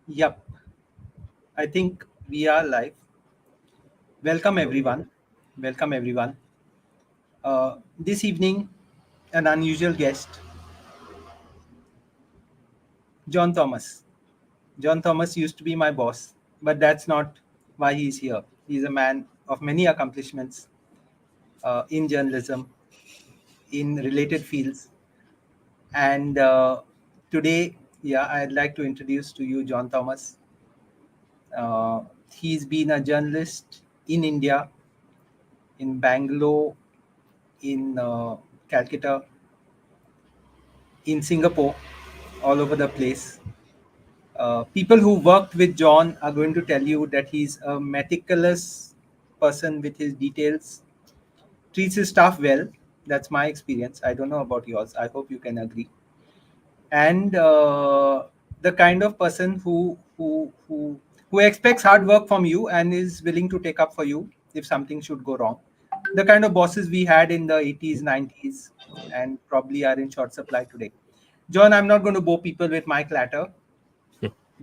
Yep, I think we are live. Welcome everyone. Welcome everyone. This evening, an unusual guest, John Thomas. John Thomas used to be my boss, but that's not why he's here. He's a man of many accomplishments in journalism, in related fields. And today, I'd like to introduce to you John Thomas. He's been a journalist in India, in Bangalore, in Calcutta, in Singapore, all over the place. People who worked with John are going to tell you that he's a meticulous person with his details, treats his staff well. That's my experience. I don't know about yours. I hope you can agree. And the kind of person who expects hard work from you and is willing to take up for you if something should go wrong. The kind of bosses we had in the 80s, 90s, and probably are in short supply today. John, I'm not going to bore people with my clatter,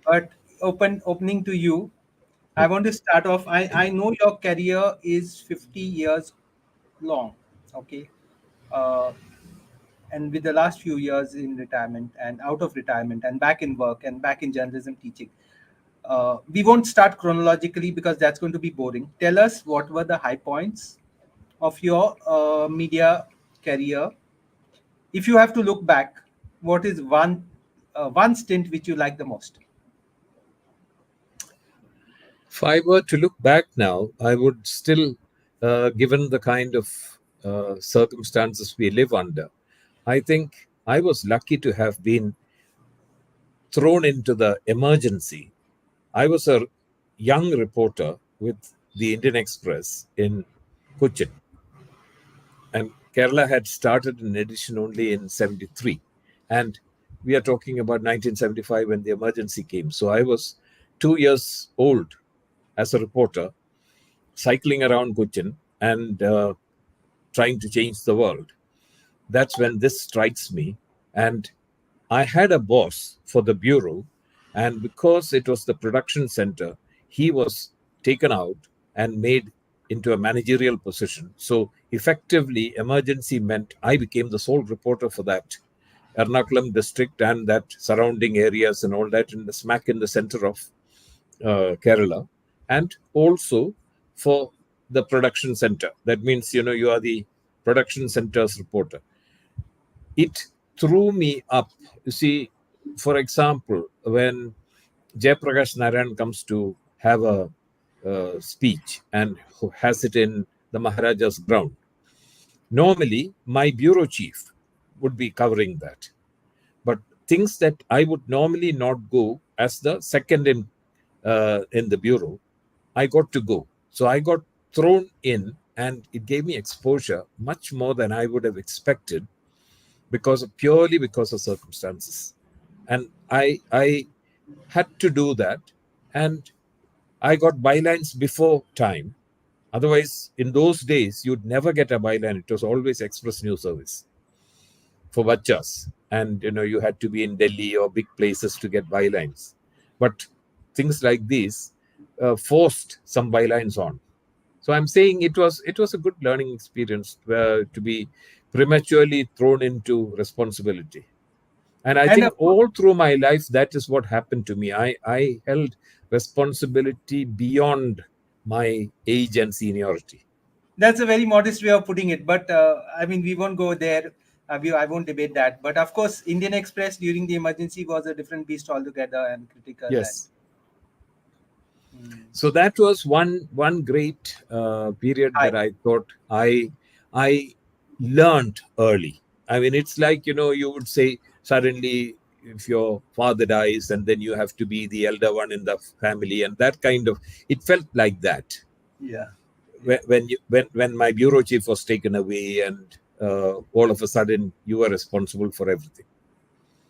but opening to you, I want to start off. I know your career is 50 years long, okay? Uh, and with the last few years in retirement and out of retirement and back in work and back in journalism teaching. We won't start chronologically because that's going to be boring. Tell us what were the high points of your media career. If you have to look back, what is one stint which you like the most? If I were to look back now, I would still, given the kind of circumstances we live under, I think I was lucky to have been thrown into the emergency. I was a young reporter with the Indian Express in Cochin, and Kerala had started an edition only in 73. And we are talking about 1975 when the emergency came. So I was 2 years old as a reporter, cycling around Cochin and trying to change the world. That's when this strikes me. And I had a boss for the bureau, and because it was the production center, he was taken out and made into a managerial position. So effectively, emergency meant I became the sole reporter for that Ernakulam district and that surrounding areas and all that, in the smack in the center of Kerala, and also for the production center. That means, you are the production center's reporter. It threw me up. You see, for example, when Jayaprakash Narayan comes to have a speech and who has it in the Maharaja's ground, normally my bureau chief would be covering that. But things that I would normally not go as the second in the bureau, I got to go. So I got thrown in, and it gave me exposure much more than I would have expected purely because of circumstances. And I had to do that, and I got bylines before time. Otherwise, in those days, you'd never get a byline. It was always Express News Service for bachas. And, you had to be in Delhi or big places to get bylines. But things like these forced some bylines on. So I'm saying it was a good learning experience to be prematurely thrown into responsibility. And I And think all through my life, that is what happened to me. I held responsibility beyond my age and seniority. that's a very modest way of putting it, but I mean, we won't go there. I won't debate that. But of course, Indian Express during the emergency was a different beast altogether and critical. Yes. So that was one great period that I thought I learned early. I mean, it's like, you would say suddenly if your father dies and then you have to be the elder one in the family, and that kind of, it felt like that. Yeah. When my bureau chief was taken away, and all of a sudden you were responsible for everything.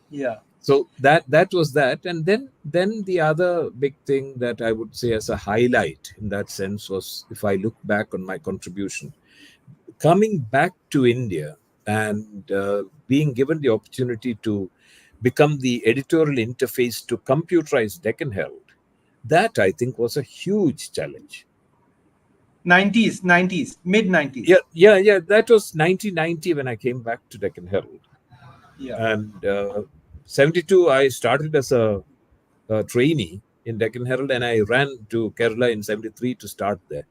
Yeah. So that was that. And then the other big thing that I would say as a highlight in that sense was, if I look back on my contribution, coming back to India and being given the opportunity to become the editorial interface to computerize Deccan Herald, that I think was a huge challenge. 90s, mid 90s. Yeah. That was 1990 when I came back to Deccan Herald. Yeah. And 72, I started as a trainee in Deccan Herald, and I ran to Kerala in 73 to start there.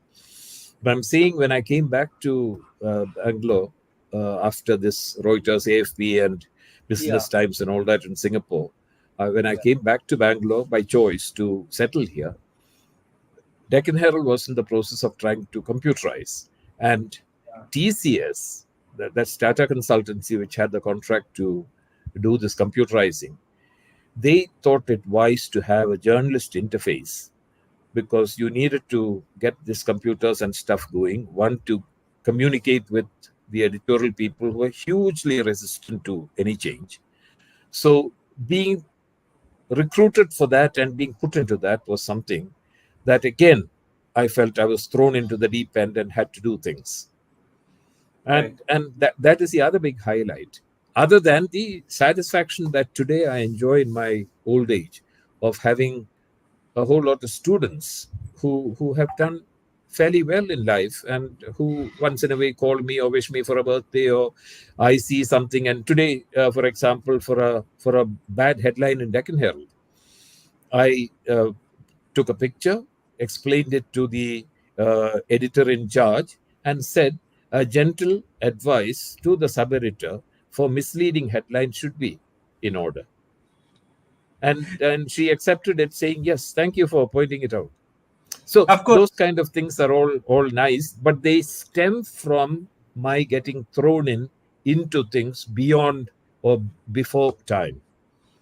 But I'm saying when I came back to Bangalore after this Reuters, AFP, and Business Times and all that in Singapore, when I came back to Bangalore by choice to settle here, Deccan Herald was in the process of trying to computerize. And TCS, that's Tata Consultancy, which had the contract to do this computerizing, they thought it wise to have a journalist interface because you needed to get these computers and stuff going. One, to communicate with the editorial people who are hugely resistant to any change. So being recruited for that and being put into that was something that, again, I felt I was thrown into the deep end and had to do things. And that is the other big highlight, other than the satisfaction that today I enjoy in my old age of having a whole lot of students who have done fairly well in life and who once in a way call me or wish me for a birthday, or I see something. And today, for example, for a bad headline in Deccan Herald, I took a picture, explained it to the editor in charge, and said a gentle advice to the sub-editor for misleading headlines should be in order. And she accepted it, saying, yes, thank you for pointing it out. So those kind of things are all nice, but they stem from my getting thrown into things beyond or before time.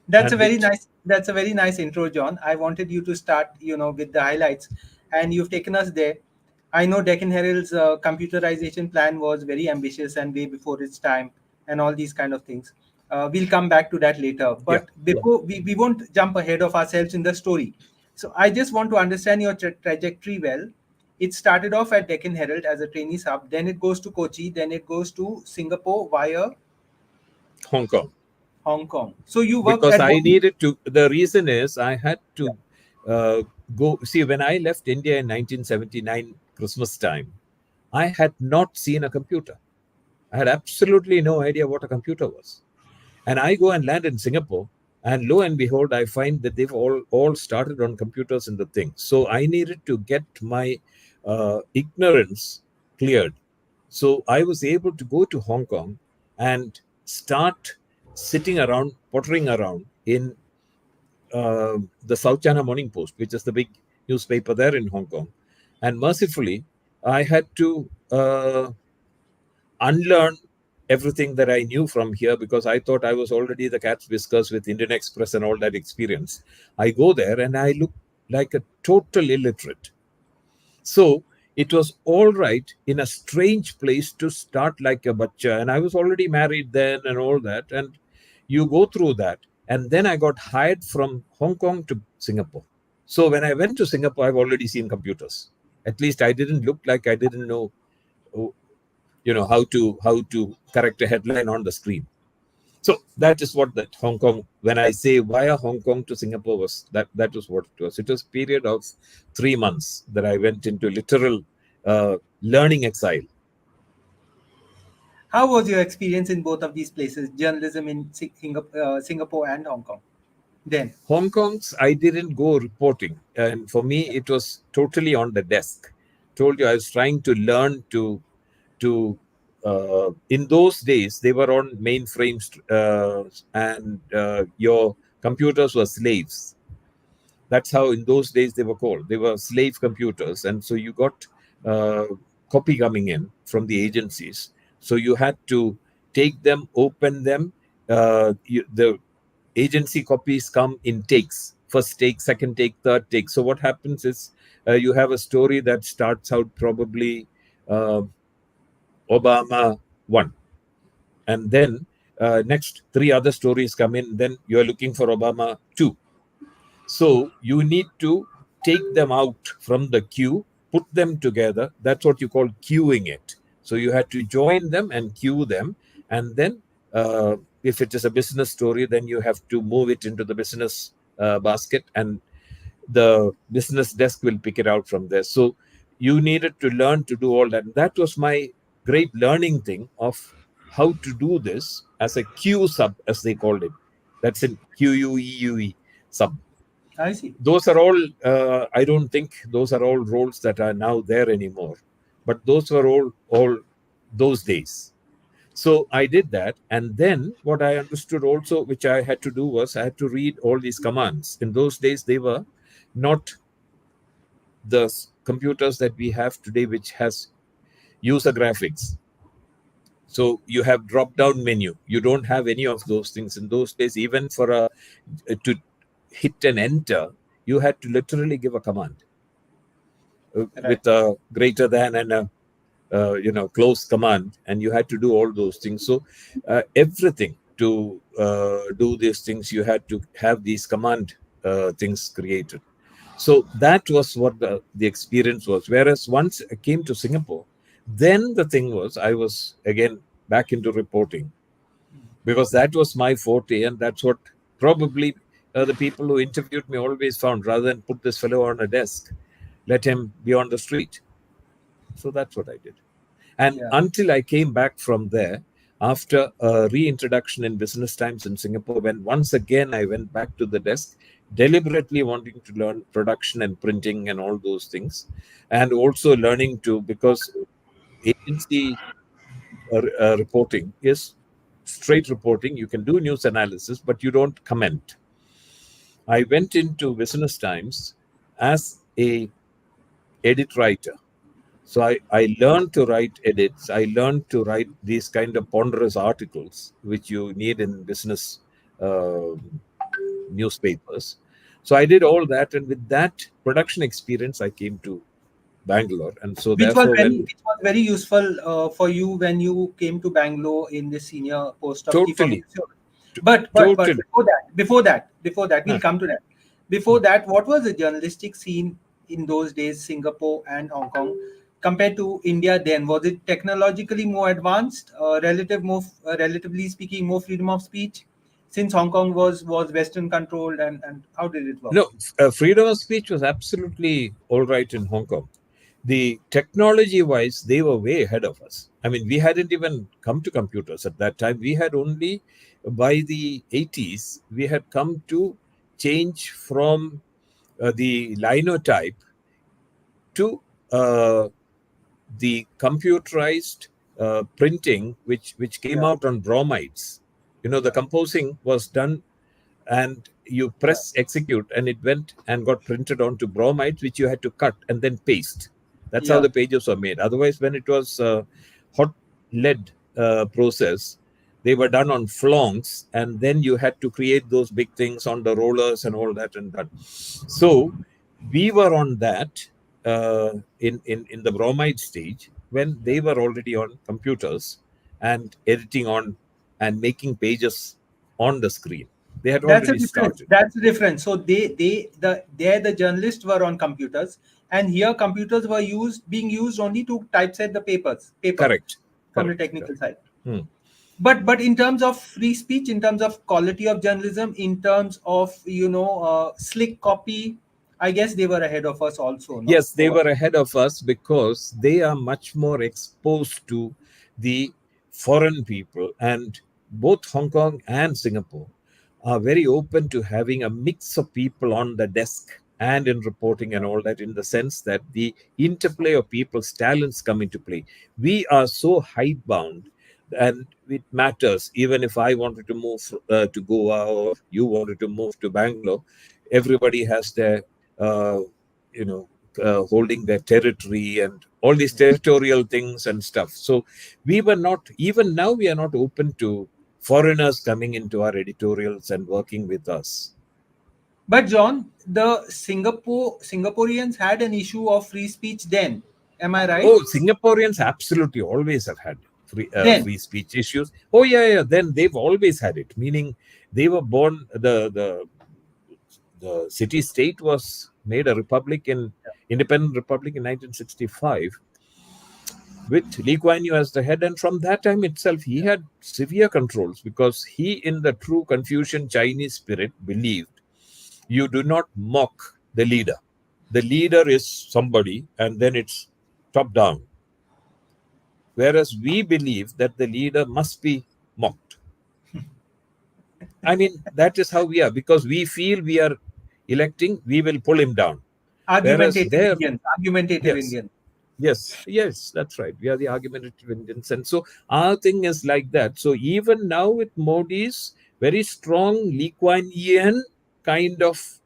That's a very nice intro, John. I wanted you to start, with the highlights, and you've taken us there. I know Deccan Herald's computerization plan was very ambitious and way before its time, and all these kind of things. We'll come back to that later. But before we won't jump ahead of ourselves in the story. So I just want to understand your trajectory well. It started off at Deccan Herald as a trainee sub, then it goes to Kochi, then it goes to Singapore via Hong Kong. So you worked because I needed to. The reason is I had to go. See, when I left India in 1979 Christmas time, I had not seen a computer. I had absolutely no idea what a computer was. And I go and land in Singapore, and lo and behold, I find that they've all started on computers in the thing. So I needed to get my ignorance cleared. So I was able to go to Hong Kong and start sitting around, pottering around in the South China Morning Post, which is the big newspaper there in Hong Kong. And mercifully, I had to unlearn everything that I knew from here because I thought I was already the cat's whiskers with Indian Express and all that experience. I go there and I look like a total illiterate. So it was all right in a strange place to start like a bachcha. And I was already married then and all that. And you go through that. And then I got hired from Hong Kong to Singapore. So when I went to Singapore, I've already seen computers. At least I didn't look like I didn't know, how to correct a headline on the screen. So that is what that Hong Kong, when I say via Hong Kong to Singapore, was that was what it was. It was a period of 3 months that I went into literal learning exile. How was your experience in both of these places, journalism in Singapore and Hong Kong? Then Hong Kong's, I didn't go reporting, and for me it was totally on the desk. Told you I was trying to learn to in those days they were on mainframes and your computers were slaves. That's how in those days they were called. They were slave computers, and so you got copy coming in from the agencies. So you had to take them, open them. The agency copies come in takes. First take, second take, third take. So what happens is you have a story that starts out probably Obama 1. And then next 3 other stories come in. Then you're looking for Obama 2. So you need to take them out from the queue, put them together. That's what you call queuing it. So you had to join them and queue them, and then if it is a business story, then you have to move it into the business basket, and the business desk will pick it out from there. So you needed to learn to do all that. And that was my great learning thing of how to do this as a Q sub, as they called it. That's in QUEUE sub. I see. Those are all, I don't think those are all roles that are now there anymore. But those were all those days. So I did that. And then what I understood also, which I had to do, was I had to read all these commands. In those days, they were not the computers that we have today, which has user graphics. So you have drop down menu. You don't have any of those things. In those days, even for to hit and enter, you had to literally give a command Right. with a greater than and a close command, and you had to do all those things. So everything to do these things, you had to have these command things created. So that was what the experience was. Whereas once I came to Singapore, then the thing was, I was again back into reporting, because that was my forte, and that's what probably the people who interviewed me always found. Rather than put this fellow on a desk, let him be on the street. So that's what I did. And Yeah. until I came back from there, after a reintroduction in Business Times in Singapore, when once again I went back to the desk, deliberately wanting to learn production and printing and all those things, and also learning to, because agency reporting is straight reporting. You can do news analysis, but you don't comment. I went into Business Times as a edit writer. So I learned to write edits. I learned to write these kind of ponderous articles, which you need in business uh, newspapers. So I did all that. And with that production experience, I came to Bangalore. And so therefore, when Which was very useful for you when you came to Bangalore in the senior post of chief of totally, officer. But totally, before that, we'll huh, come to that. Before that, what was the journalistic scene in those days, Singapore and Hong Kong, compared to India? Then was it technologically more advanced, relatively speaking, more freedom of speech, since Hong Kong was Western controlled, and how did it work? no, freedom of speech was absolutely all right in Hong Kong. The technology wise, they were way ahead of us. I mean, we hadn't even come to computers at that time. We had only, by the 80s, we had come to change from the linotype to the computerized printing, which came Yeah, out on bromides. The yeah, composing was done, and you yeah, press execute, and it went and got printed onto bromides, which you had to cut and then paste. That's how yeah. the pages were made. Otherwise, when it was hot lead process, they were done on flonks, and then you had to create those big things on the rollers and all that and that. So we were on that in the bromide stage, when they were already on computers and editing on and making pages on the screen. They had That's a already difference. started. That's a difference. So the journalists were on computers, and here computers were being used only to typeset the paper Correct. from the Correct. technical Correct. side. Hmm. But in terms of free speech, in terms of quality of journalism, in terms of slick copy, I guess they were ahead of us also, no? Yes, they were ahead of us because they are much more exposed to the foreign people. And both Hong Kong and Singapore are very open to having a mix of people on the desk and in reporting and all that, in the sense that the interplay of people's talents come into play. We are so hidebound, and it matters. Even if I wanted to move to Goa, or you wanted to move to Bangalore, everybody has their uh, you know holding their territory and all these territorial things and stuff. So we were not, even now we are not open to foreigners coming into our editorials and working with us. But John, the Singaporeans had an issue of free speech then. Am I right? Oh, Singaporeans absolutely always have had Then, free speech issues. Oh yeah, then they've always had it, meaning they were born, the city state was made a republic, in independent republic, in 1965. with Lee Kuan Yew as the head. And from that time itself, he had severe controls, because he, in the true Confucian Chinese spirit, believed you do not mock the leader. The leader is somebody, and then it's top down. Whereas we believe that the leader must be mocked. I mean, that is how we are, because we feel we are electing, we will pull him down. Whereas Argumentative there, Indians. Argumentative yes, Indians. yes, that's right. We are the argumentative Indians. And so our thing is like that. So even now with Modi's very strong Lee Kuan Yew kind of,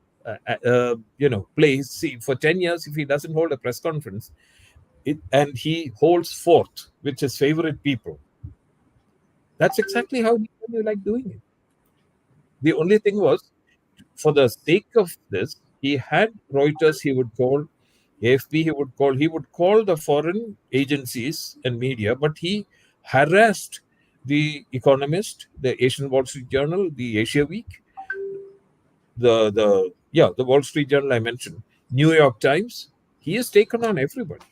place, see, for 10 years, if he doesn't hold a press conference, and he holds forth with his favorite people, that's exactly how Lee Kuan Yew like doing it. The only thing was, for the sake of this, he had Reuters, he would call AFP, he would call the foreign agencies and media, but he harassed the Economist, the Asian Wall Street Journal, the Asia Week, the Wall Street Journal I mentioned, New York Times. He has taken on everybody.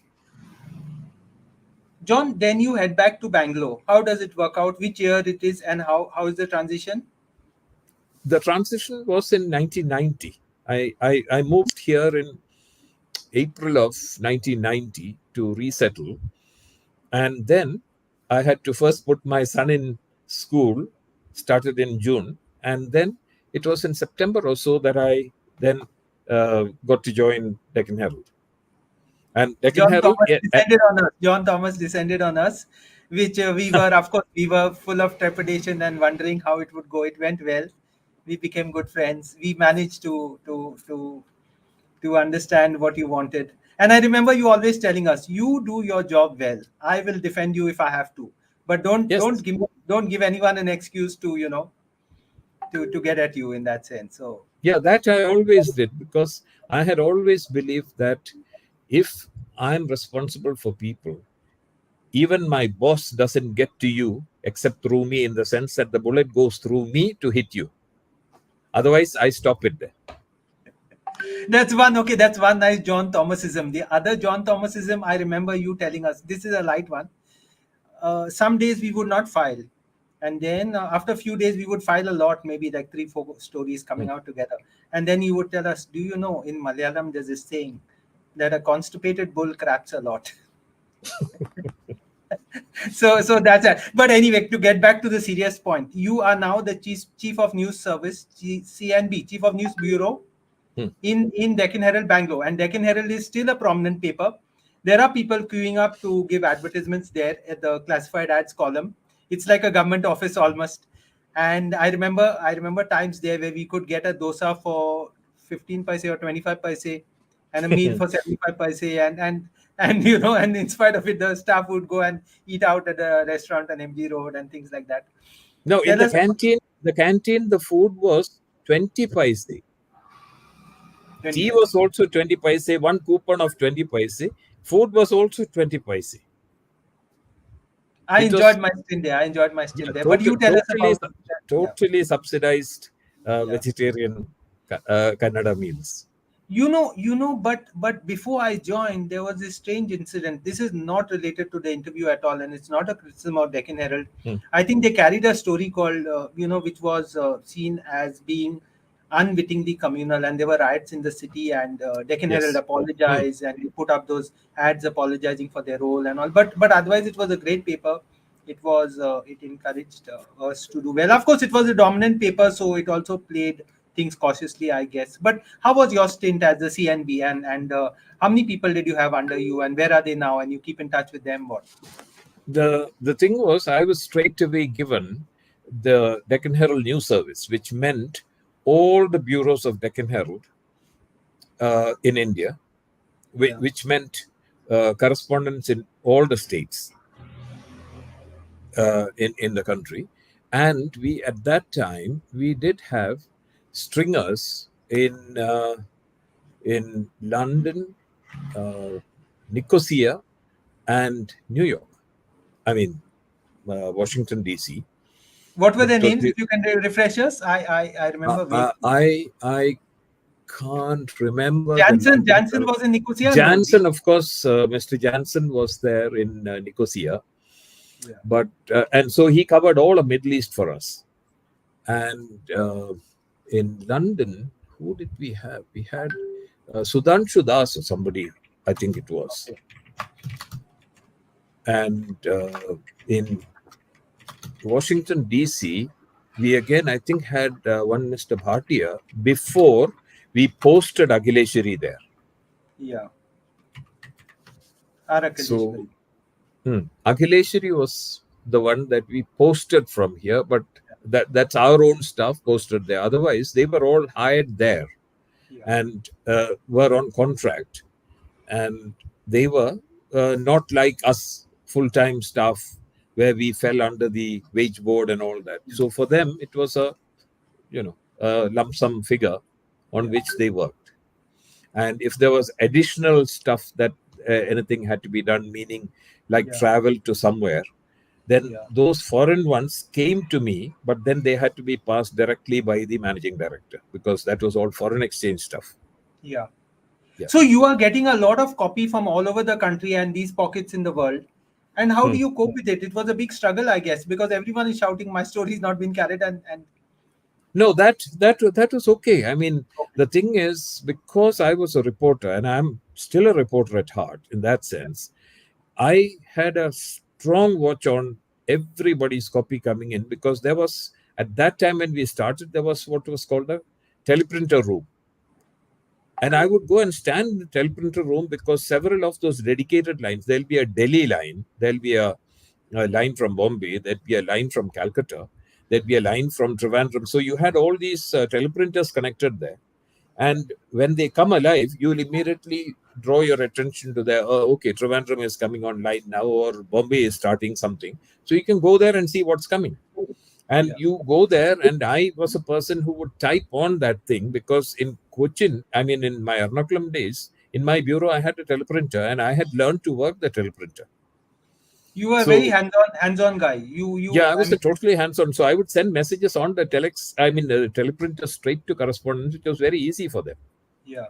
John, then you head back to Bangalore. How does it work out? Which year it is, and how is the transition? The transition was in 1990. I moved here in April of 1990 to resettle. And then I had to first put my son in school, started in June. And then it was in September or so that I then got to join Deccan Herald. And Deccan John Herald, Thomas descended on us. John Thomas descended on us, which we were, of course, we were full of trepidation and wondering how it would go. It went well. We became good friends. We managed to understand what you wanted. And I remember you always telling us, "You do your job well. I will defend you if I have to, but don't yes, don't give anyone an excuse to to get at you in that sense." So yeah, that I always did, because I had always believed that if I'm responsible for people, even my boss doesn't get to you except through me, in the sense that the bullet goes through me to hit you. Otherwise, I stop it there. that's one. Okay, that's one nice John Thomasism. The other John Thomasism, I remember you telling us, this is a light one. Some days we would not file, and then after a few days we would file a lot, maybe like 3-4 stories coming out together, and then you would tell us, do you know, in Malayalam there's this saying that a constipated bull craps a lot. So that's it. But anyway, to get back to the serious point, you are now the chief of news service, CNB, chief of news bureau, in Deccan Herald, Bangalore. And Deccan Herald is still a prominent paper. There are people queuing up to give advertisements there at the classified ads column. It's like a government office almost. And I remember times there where we could get a dosa for 15 paise or 25 paise, and a meal for 75 paise, and and in spite of it, the staff would go and eat out at a restaurant on MG Road and things like that. No, in Tell us about the canteen, the food was 20 paise. 20 Tea paise. was also 20 paise, one coupon of 20 paise. Food was also 20 paise. I It was, enjoyed my stint there. I enjoyed my stint there. But you tell us totally, about yeah. totally subsidized Yeah. vegetarian Kannada meals. But before I joined, there was this strange incident. This is not related to the interview at all, and it's not a criticism of Deccan Herald. I think they carried a story called, which was seen as being unwittingly communal, and there were riots in the city, and Deccan Herald Yes. apologized and put up those ads apologizing for their role and all. But otherwise, it was a great paper. It encouraged us to do well. Of course, it was a dominant paper, so it also played things cautiously, I guess. But how was your stint as the CNB, and how many people did you have under you, and where are they now? And you keep in touch with them? What? The thing was, I was straight away given the Deccan Herald News Service, which meant all the bureaus of Deccan Herald in India, which meant correspondence in all the states in the country. And we, at that time, we did have stringers in London, Nicosia, and New York. I mean, Washington DC. What were their names? If you can refresh us, I remember. I can't remember the Jansen London. was in Nicosia. Jansen, of course, Mr. Jansen was there in Nicosia, Yeah. but and so he covered all of Middle East for us. And in London, who did we have? We had Sudhanshu Das or somebody, I think it was. Okay. And in Washington, D.C., we again, I think, had one Mr. Bhatia before we posted Akhileshwari there. Yeah. So, Akhileshwari was the one that we posted from here, but that's our own stuff posted there. Otherwise, they were all hired there and were on contract. And they were not like us full-time staff where we fell under the wage board and all that. So for them, it was a lump sum figure on which they worked. And if there was additional stuff that anything had to be done, meaning like travel to somewhere, then those foreign ones came to me, but then they had to be passed directly by the managing director because that was all foreign exchange stuff. Yeah. So you are getting a lot of copy from all over the country and these pockets in the world. And how do you cope with it? It was a big struggle, I guess, because everyone is shouting, my story is not being carried. And no, that was okay. I mean, the thing is, because I was a reporter and I'm still a reporter at heart in that sense, I had a strong watch on everybody's copy coming in because there was, at that time when we started, there was what was called a teleprinter room. And I would go and stand in the teleprinter room because several of those dedicated lines, there'll be a Delhi line, there'll be a line from Bombay, there'll be a line from Calcutta, there'd be a line from Trivandrum. So you had all these teleprinters connected there. And when they come alive, you'll immediately draw your attention to the, okay, Trivandrum is coming online now, or Bombay is starting something. So you can go there and see what's coming. And you go there, and I was a person who would type on that thing because in Cochin, I mean, in my Ernakulam days, in my bureau, I had a teleprinter and I had learned to work the teleprinter. You were a very hands-on guy. I was totally hands-on. So I would send messages on the teleprinter straight to correspondence, which was very easy for them. Yeah.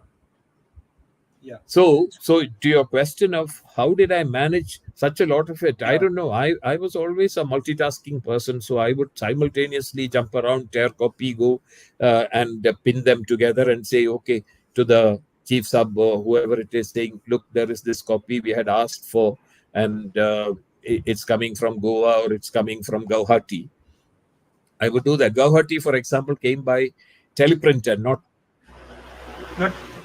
So to your question of how did I manage such a lot of it, I don't know. I was always a multitasking person, so I would simultaneously jump around, tear copy, go and pin them together and say, okay, to the chief sub or whoever it is, saying, look, there is this copy we had asked for, and it's coming from Goa or it's coming from Guwahati. I would do that. Guwahati, for example, came by teleprinter, not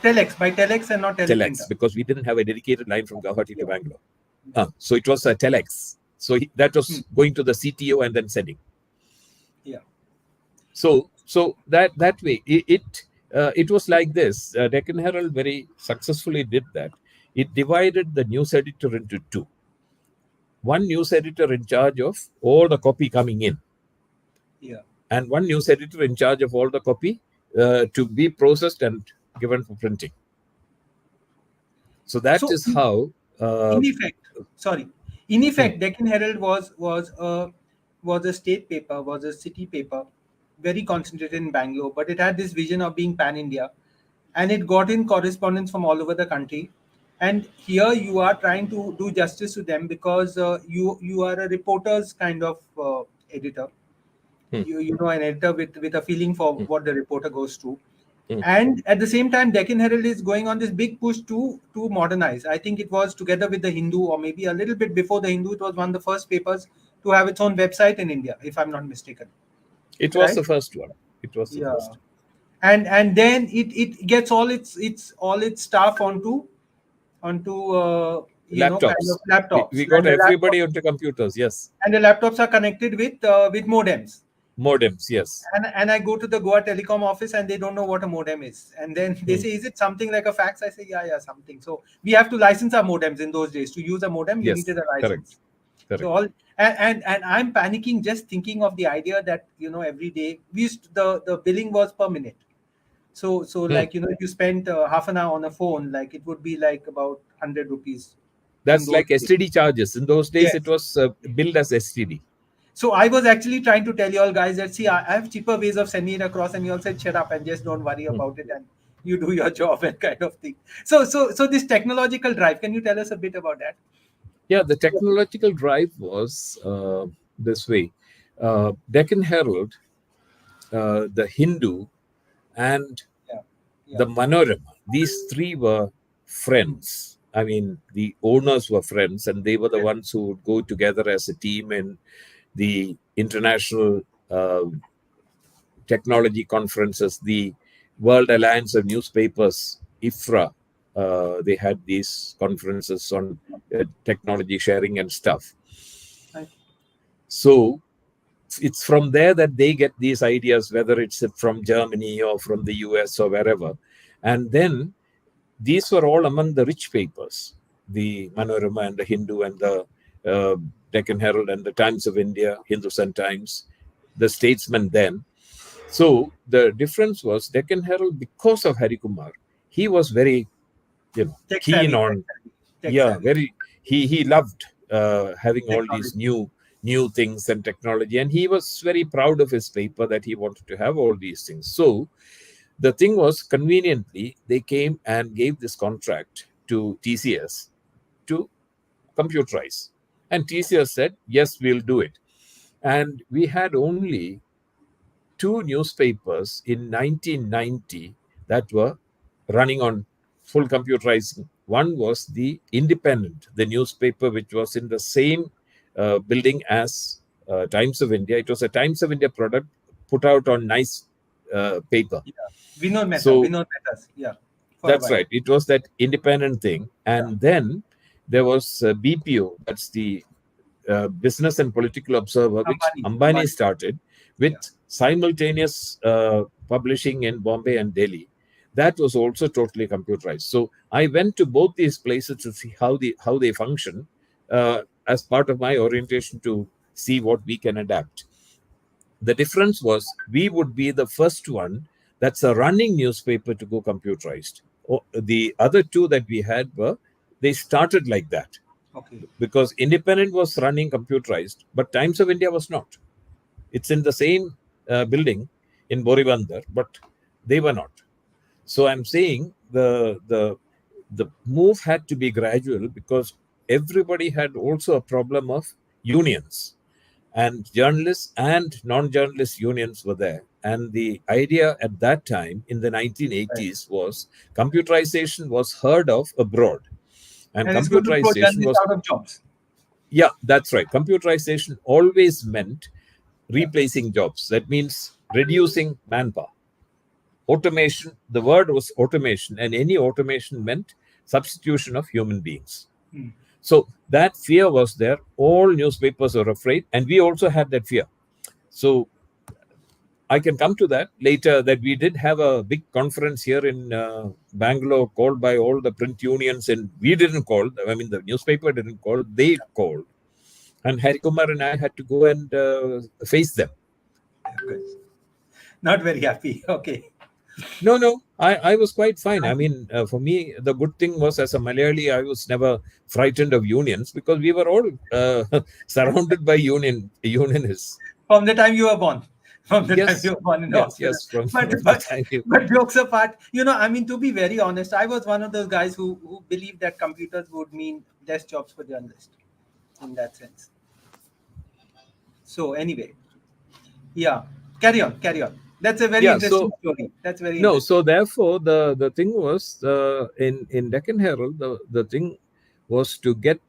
telex, by telex and not teleprinter. Telex, because we didn't have a dedicated line from Guwahati to Bangalore. So it was a telex. So that was going to the CTO and then sending. Yeah. So that way, it was like this. Deccan Herald very successfully did that. It divided the news editor into two. One news editor in charge of all the copy coming in. Yeah. And one news editor in charge of all the copy to be processed and given for printing. So is how. In effect, Deccan Herald was a state paper, was a city paper, very concentrated in Bangalore, but it had this vision of being pan-India, and it got in correspondence from all over the country. And here you are trying to do justice to them because you are a reporter's kind of editor. You know, an editor with a feeling for what the reporter goes through. And at the same time, Deccan Herald is going on this big push to modernize. I think it was together with the Hindu, or maybe a little bit before the Hindu, it was one of the first papers to have its own website in India, if I'm not mistaken. It was the first one. It was the first. And then it gets all its staff onto laptops. We got everybody onto computers, yes. And the laptops are connected with modems. Modems, yes. And I go to the Goa Telecom office and they don't know what a modem is. And then they say, is it something like a fax? I say, yeah, something. So we have to license our modems in those days. To use a modem, you needed a license. Correct. So and I'm panicking just thinking of the idea that, every day the billing was per minute. So like, if you spent half an hour on a phone, like it would be like about 100 rupees. That's like STD charges. In those days, it was billed as STD. So I was actually trying to tell you all guys that, see, I have cheaper ways of sending it across, and you all said, shut up and just don't worry about it. And you do your job and kind of thing. So this technological drive, can you tell us a bit about that? Yeah, the technological drive was this way. Deccan Herald, the Hindu, and Yeah, yeah. the Manorama. These three were friends. I mean, the owners were friends, and they were the Yes. ones who would go together as a team in the international technology conferences, the World Alliance of Newspapers, IFRA. They had these conferences on technology sharing and stuff. Right. So it's from there that they get these ideas, whether it's from Germany or from the US or wherever. And then these were all among the rich papers, the Manorama and the Hindu and the uh, Deccan Herald and the Times of India, Hindustan Times, the Statesman then. So the difference was Deccan Herald, because of Hari Kumar, he was very, Tech keen savvy, on, tech savvy. very, he loved having all Technology. these new things and technology, and he was very proud of his paper that he wanted to have all these things. So the thing was, conveniently, they came and gave this contract to TCS to computerize. And TCS said, yes, we'll do it. And we had only two newspapers in 1990 that were running on full computerizing. One was the Independent, the newspaper which was in the same building as Times of India. It was a Times of India product put out on nice paper. Yeah. Vinod Mehta. So Vinod Mehta's. Yeah. For a that's while. right. It was that Independent thing. And then there was BPO, that's the Business and Political Observer, which Ambani started with simultaneous publishing in Bombay and Delhi. That was also totally computerized. So I went to both these places to see how they function as part of my orientation to see what we can adapt. The difference was we would be the first one that's a running newspaper to go computerized. The other two that we had they started like that. Okay. Because Independent was running computerized, but Times of India was not. It's in the same building in Borivandar, but they were not. So I'm saying the move had to be gradual, because everybody had also a problem of unions, and journalists and non-journalist unions were there. And the idea at that time in the 1980s was computerization was heard of abroad. And it's going to throw computerization journalists was, out of jobs. yeah, that's right. Computerization always meant replacing jobs. That means reducing manpower. Automation, the word was automation, and any automation meant substitution of human beings. So that fear was there. All newspapers were afraid, and we also had that fear. So I can come to that later, that we did have a big conference here in Bangalore called by all the print unions, and we didn't call, I mean, the newspaper didn't call, they called. And Hari Kumar and I had to go and face them. Not very happy. Okay. No, I was quite fine. I mean, for me, the good thing was, as a Malayali, I was never frightened of unions, because we were all surrounded by unionists. From the time you were born. From the time Yes, you were born in the yes, hospital. yes. From But the time you... jokes apart, I mean, to be very honest, I was one of those guys who believed that computers would mean less jobs for journalists in that sense. So anyway, yeah, carry on. That's a very interesting story. That's very So therefore, the thing was, in Deccan Herald, the thing was to get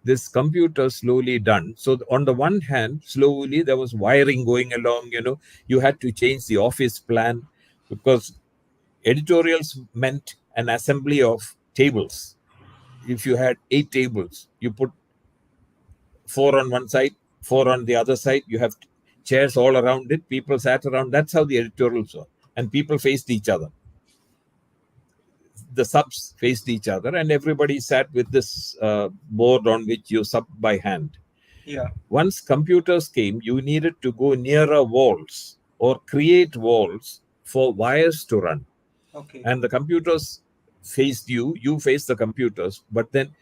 this computer slowly done. So on the one hand, slowly there was wiring going along. You had to change the office plan, because editorials meant an assembly of tables. If you had 8 tables, you put 4 on one side, 4 on the other side. You have chairs all around it. People sat around. That's how the editorials were. And people faced each other. The subs faced each other, and everybody sat with this board on which you sub by hand. Yeah. Once computers came, you needed to go nearer walls or create walls for wires to run. Okay. And the computers faced you faced the computers, but then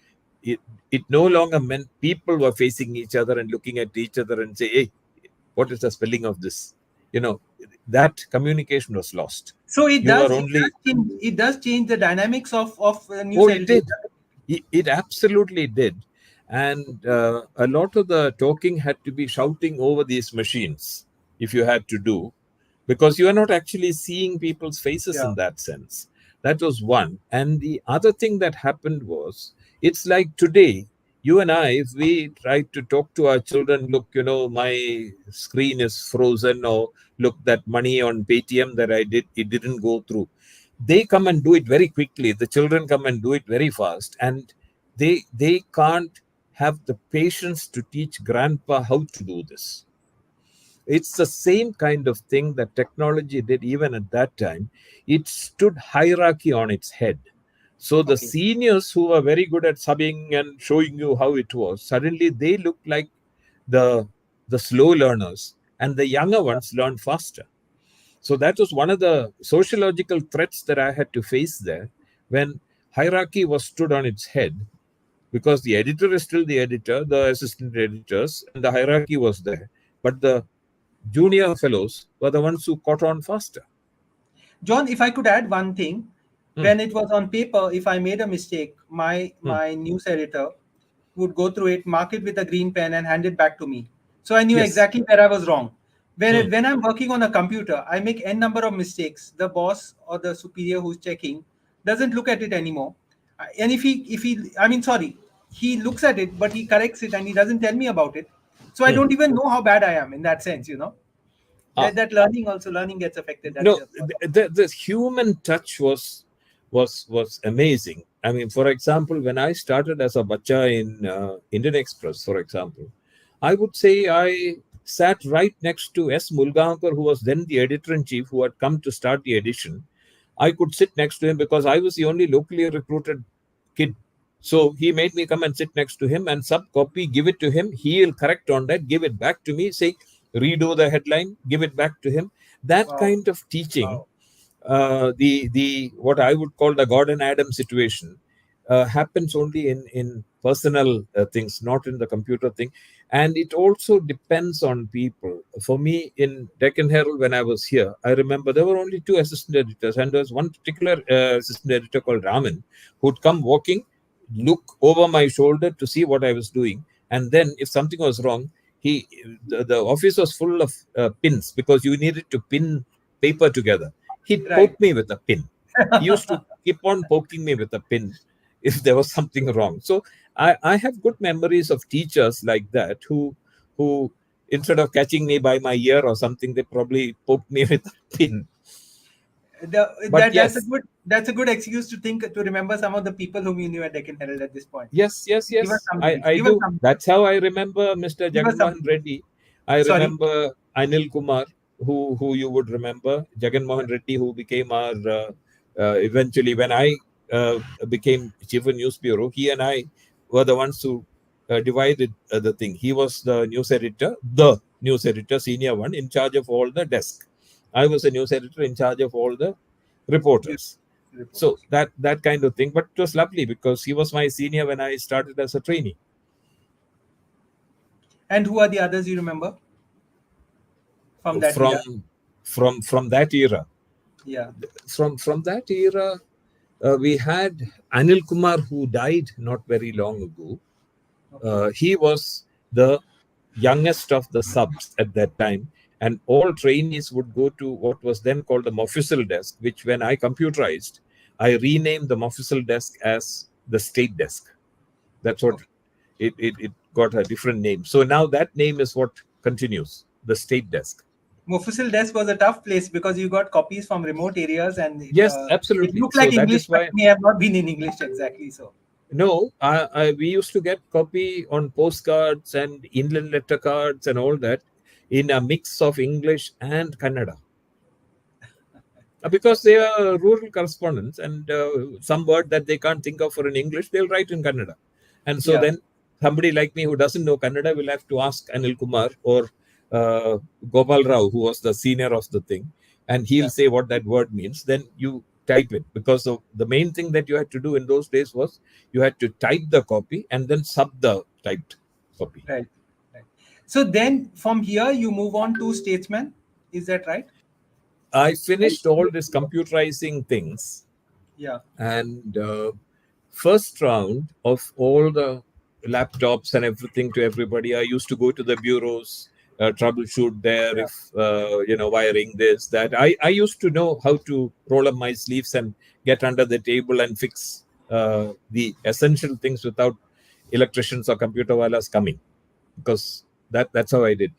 it no longer meant people were facing each other and looking at each other and say, hey, what is the spelling of this? that communication was lost. So it You does were it only, does change, it does change the dynamics of news oh, it editing. did. It absolutely did. And a lot of the talking had to be shouting over these machines, if you had to do, because you are not actually seeing people's faces Yeah. in that sense. That was one. And the other thing that happened was, it's like today, you and I, if we try to talk to our children, look, my screen is frozen, or look, that money on Paytm that I did, it didn't go through. They come and do it very quickly. The children come and do it very fast. And they can't have the patience to teach grandpa how to do this. It's the same kind of thing that technology did even at that time. It stood hierarchy on its head. So the Okay. seniors who were very good at subbing and showing you how it was, suddenly they looked like the the slow learners, and the younger ones learned faster. So that was one of the sociological threats that I had to face there, when hierarchy was stood on its head, because the editor is still the editor, the assistant editors, and the hierarchy was there. But the junior fellows were the ones who caught on faster. John, if I could add one thing, Hmm, when it was on paper, if I made a mistake, my hmm. my news editor would go through it, mark it with a green pen, and hand it back to me. So I knew Yes. exactly where I was wrong. Hmm, When I'm working on a computer, I make n number of mistakes. The boss or the superior who's checking doesn't look at it anymore. And I mean, sorry, he looks at it, but he corrects it and he doesn't tell me about it. So I hmm. don't even know how bad I am in that sense. Uh, That learning gets affected. That's no, just what. the human touch was amazing. I mean, for example, when I started as a bacha in Indian Express, for example, I would say I sat right next to S. Mulgaonkar, who was then the editor in chief, who had come to start the edition. I could sit next to him because I was the only locally recruited kid. So he made me come and sit next to him and sub copy, give it to him. He'll correct on that, give it back to me, say, redo the headline, give it back to him. That Wow. kind of teaching, Wow. the what I would call the Gordon Adams situation, happens only in personal things, not in the computer thing, and it also depends on people. For me, in Deccan Herald, when I was here, I remember there were only two assistant editors, and there was one particular assistant editor called Raman, who'd come walking, look over my shoulder to see what I was doing, and then if something was wrong, the office was full of pins, because you needed to pin paper together. He'd Right. poke me with a pin. He used to keep on poking me with a pin if there was something wrong. So I have good memories of teachers like that, who instead of catching me by my ear or something, they probably poked me with a pin. But yes, That's a good excuse to remember some of the people whom you knew at Deccan Herald at this point. yes, yes, Give us yes. some I, names. I Give us do. some. That's how I remember Mr. Give us Jagan some. Mohan Reddy. I Sorry. remember Anil Kumar, who you would remember, Jagan Mohan Reddy, who became our eventually, when I became chief of news bureau, he and I were the ones who divided the thing. He was the news editor, senior one, in charge of all the desk. I was a news editor in charge of all the Beautiful reporters. So reporters. that kind of thing. But it was lovely because he was my senior when I started as a trainee. And who are the others you remember from that era? From from that era, Yeah. from that era, we had Anil Kumar, who died not very long ago. Okay. He was the youngest of the subs at that time, and all trainees would go to what was then called the Mofussil desk, which when I computerized, I renamed the Mofussil desk as the state desk. That's what Okay. it got a different name. So now that name is what continues, the state desk. Mofussil desk was a tough place because you got copies from remote areas and Yes, it absolutely. looked So like that English, is but why, it may have not been in English exactly. So no, we used to get copy on postcards and inland letter cards and all that in a mix of English and Kannada. Because they are rural correspondents, and some word that they can't think of for in English, they'll write in Kannada. And so yeah, then somebody like me who doesn't know Kannada will have to ask Anil Kumar or Gopal Rao, who was the senior of the thing, and he'll yeah, say what that word means. Then you type it, because the main thing that you had to do in those days was you had to type the copy and then sub the typed copy. right, right. So then from here you move on to Statesman. Is that right? I finished all this computerizing things, Yeah. and first round of all the laptops and everything to everybody, I used to go to the bureaus, troubleshoot there Yeah. if wiring this that. I used to know how to roll up my sleeves and get under the table and fix the essential things without electricians or computer wallahs coming, because that's how I did.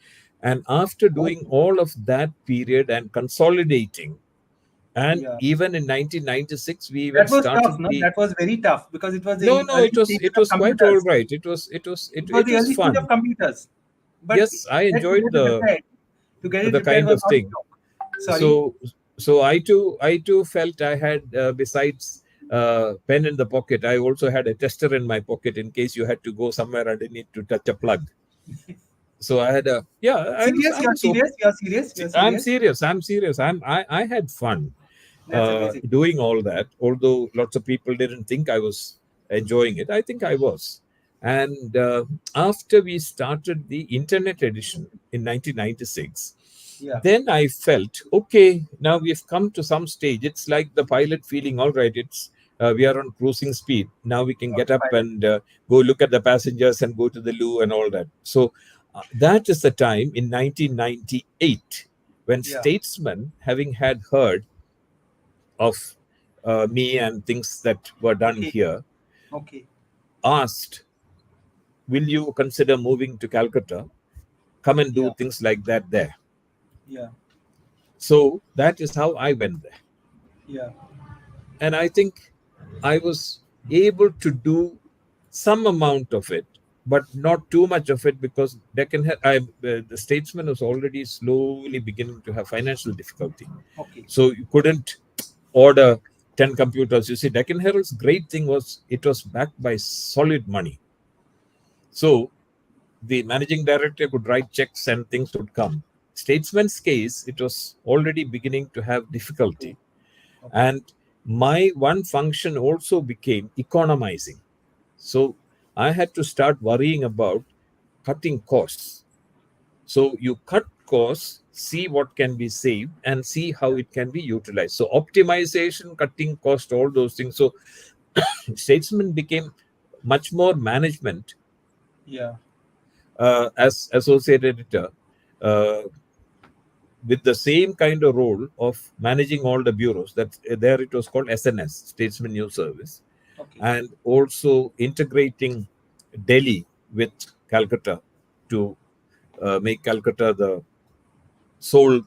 And after doing Okay. all of that period and consolidating, and Yeah. even in 1996 we even That was tough, started no? the. That was very tough because it was No, the no, early it stages of was quite all computers. right. It was It the was early stage of fun. computers. But Yes, I to enjoyed get it repaired, to get it the repaired kind was of not a thing. joke. Sorry. So I too felt I had, besides pen in the pocket, I also had a tester in my pocket in case you had to go somewhere and you need to touch a plug. So I had a, yeah, Serious? I You're was serious? You're serious? You're I'm serious? serious. I'm serious. I had fun That's amazing. doing all that. Although lots of people didn't think I was enjoying it, I think I was. And after we started the internet edition in 1996, Yeah. then I felt, okay, now we've come to some stage. It's like the pilot feeling, all right, it's we are on cruising speed. Now we can get up Autopilot. and go look at the passengers and go to the loo and all that. So that is the time in 1998 when Yeah. Statesman, having had heard of me and things that were done Okay. here, Okay. asked, will you consider moving to Calcutta? Come and do Yeah. things like that there. Yeah. So that is how I went there. Yeah. And I think I was able to do some amount of it, but not too much of it, because the Statesman was already slowly beginning to have financial difficulty. Okay. So you couldn't order 10 computers. You see, Deccan Herald's great thing was it was backed by solid money. So the managing director could write checks and things would come. Statesman's case, it was already beginning to have Okay. difficulty. Okay. And my one function also became economizing. So I had to start worrying about cutting costs. So you cut costs, see what can be saved, and see how Yeah. it can be utilized. So optimization, cutting cost, all those things. So Statesman became much more management Yeah. as associate editor, uh, with the same kind of role of managing all the bureaus. That there it was called SNS, Statesman News Service, Okay. and also integrating Delhi with Calcutta to make Calcutta the sole,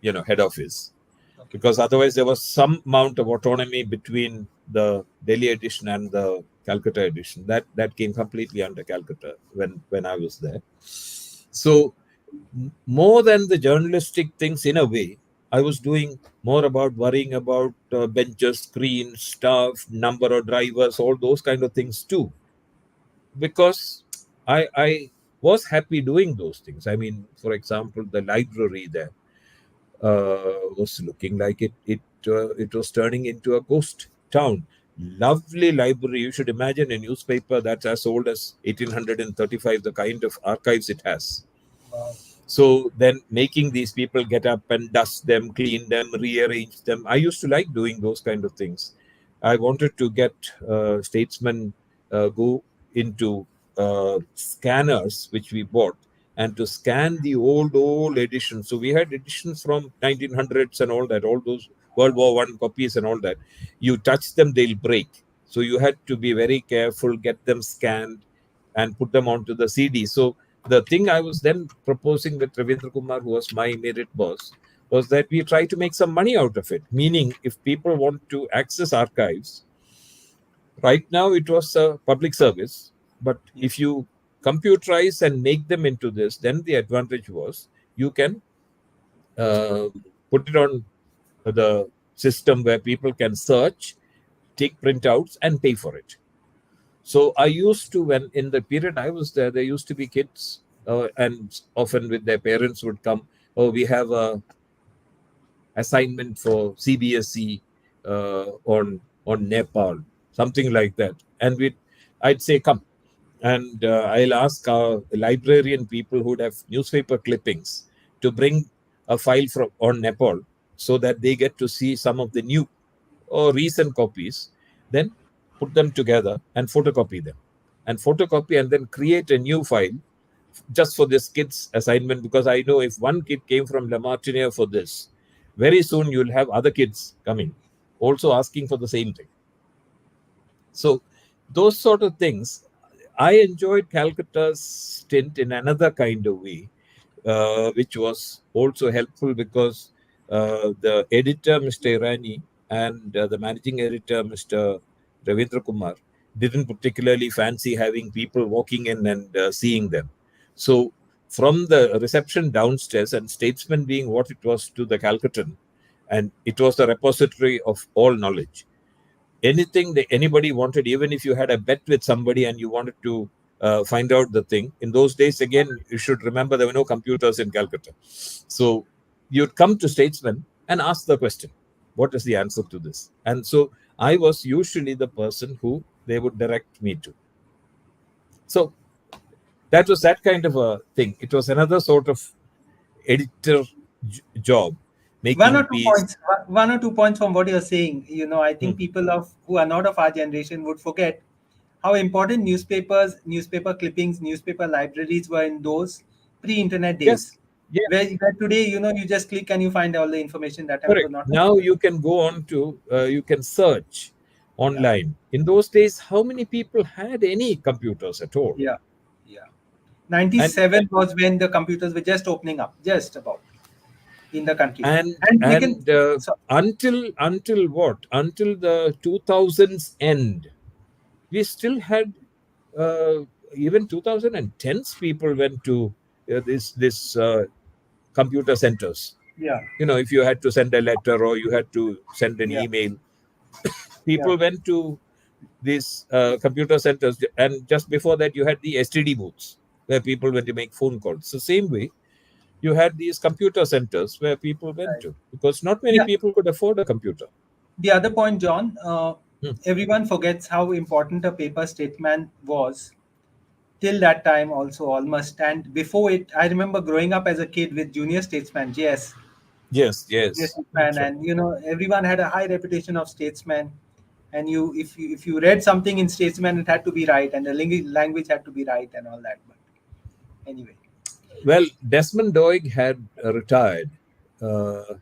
head office. Okay. Because otherwise there was some amount of autonomy between the Delhi edition and the Calcutta edition. That came completely under Calcutta when I was there. So more than the journalistic things, in a way, I was doing more about worrying about benches, screens, staff, number of drivers, all those kind of things too, because I was happy doing those things. I mean, for example, the library there was looking like it was turning into a ghost town. Lovely library. You should imagine a newspaper that's as old as 1835, the kind of archives it has. Wow. So then making these people get up and dust them, clean them, rearrange them. I used to like doing those kind of things. I wanted to get Statesman go into scanners, which we bought, and to scan the old editions. So we had editions from 1900s and all those World War One copies and all that. You touch them, they'll break. So you had to be very careful, get them scanned, and put them onto the CD. So the thing I was then proposing with Ravindra Kumar, who was my immediate boss, was that we try to make some money out of it. Meaning, if people want to access archives, right now it was a public service, but Yeah. if you computerize and make them into this, then the advantage was you can uh, put it on the system where people can search, take printouts, and pay for it. So I used to, when in the period I was there used to be kids, and often with their parents would come. Oh, we have a assignment for CBSE on Nepal, something like that, and I'd say come, and I'll ask our librarian people who'd have newspaper clippings to bring a file from on Nepal. so that they get to see some of the new or recent copies, then put them together and photocopy them. And photocopy and then create a new file just for this kid's assignment, because I know if one kid came from La Martiniere for this, very soon you'll have other kids coming also asking for the same thing. So those sort of things, I enjoyed Calcutta's stint in another kind of way, which was also helpful because the editor, Mr. Irani, and the managing editor, Mr. Ravindra Kumar, didn't particularly fancy having people walking in and seeing them. So from the reception downstairs, and Statesman being what it was to the Calcuttan, and it was the repository of all knowledge. Anything that anybody wanted, even if you had a bet with somebody and you wanted to find out the thing, in those days, again, you should remember there were no computers in Calcutta. So you'd come to Statesman and ask the question, what is the answer to this? And so I was usually the person who they would direct me to. So that was that kind of a thing. It was another sort of editor job, One or making two peace. points. One or 2 points from what you're saying. I Hmm. think people who are not of our generation would forget how important newspapers, newspaper clippings, newspaper libraries were in those pre-internet Yes, days. yes, Where today, you just click and you find all the information. That time it was correct. not Now possible. you can go on to, you can search Yeah, online. In those days, how many people had any computers at all? yeah, yeah. And 97 was when the computers were just opening up, just about in the country. and And we can, and so until what? Until the 2000s end, we still had uh, even 2010s people went to this computer centers. yeah, If you had to send a letter or you had to send an yeah, email, yeah, people went to these computer centers. And just before that, you had the STD booths where people went to make phone calls. The same way, you had these computer centers where people went right. to, because not many Yeah. people could afford a computer. The other point, John, Hmm. everyone forgets how important a paper statement was till that time, also almost. And before it, I remember growing up as a kid with Junior Statesman, JS, Yes, Junior yes, Statesman, that's right. and everyone had a high reputation of statesman. And if you read something in Statesman, it had to be right, and the language had to be right, and all that. But anyway, Well, Desmond Doig had retired, uh,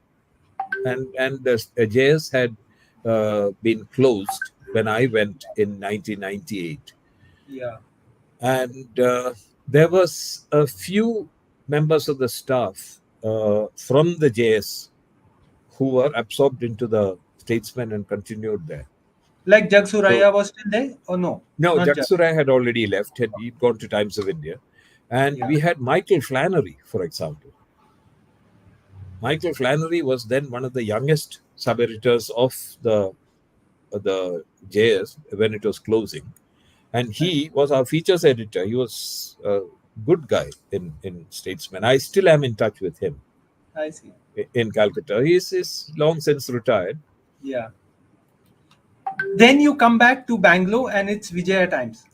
and the JS had been closed when I went in 1998. yeah, And there was a few members of the staff from the JS who were absorbed into the Statesman and continued there. like Jag So Suraya was still there, or no, no, not Jag. Jaksurai had already left, he'd gone to Times of India. And Yeah, we had Michael Flannery, for example. Michael Flannery was then one of the youngest sub-editors of the JS when it was closing. And I see. he was our features editor. He was a good guy in Statesman. I still am in touch with him I see. in Calcutta. He's long since retired. Yeah. Then you come back to Bangalore and it's Vijaya Times.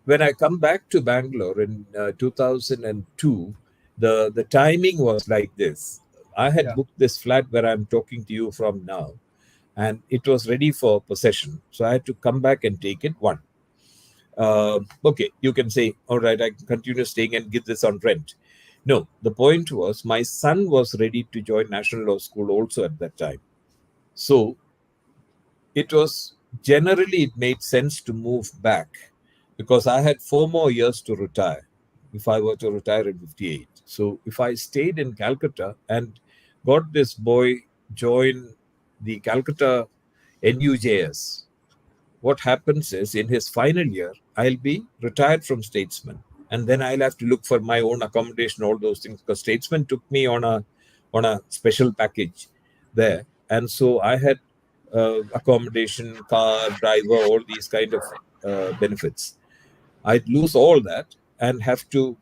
When I come back to Bangalore in 2002, the timing was like this. I had Yeah. booked this flat where I'm talking to you from now, and it was ready for possession. So I had to come back and take it. One, okay, you can say, all right, I can continue staying and give this on rent. No, the point was my son was ready to join National Law School also at that time. So it was generally, it made sense to move back because I had 4 more years to retire if I were to retire at 58. So if I stayed in Calcutta and got this boy join the Calcutta NUJS, what happens is in his final year, I'll be retired from Statesman. And then I'll have to look for my own accommodation, all those things, because Statesman took me on a special package there. And so I had accommodation, car, driver, all these kind of benefits. I'd lose all that and have to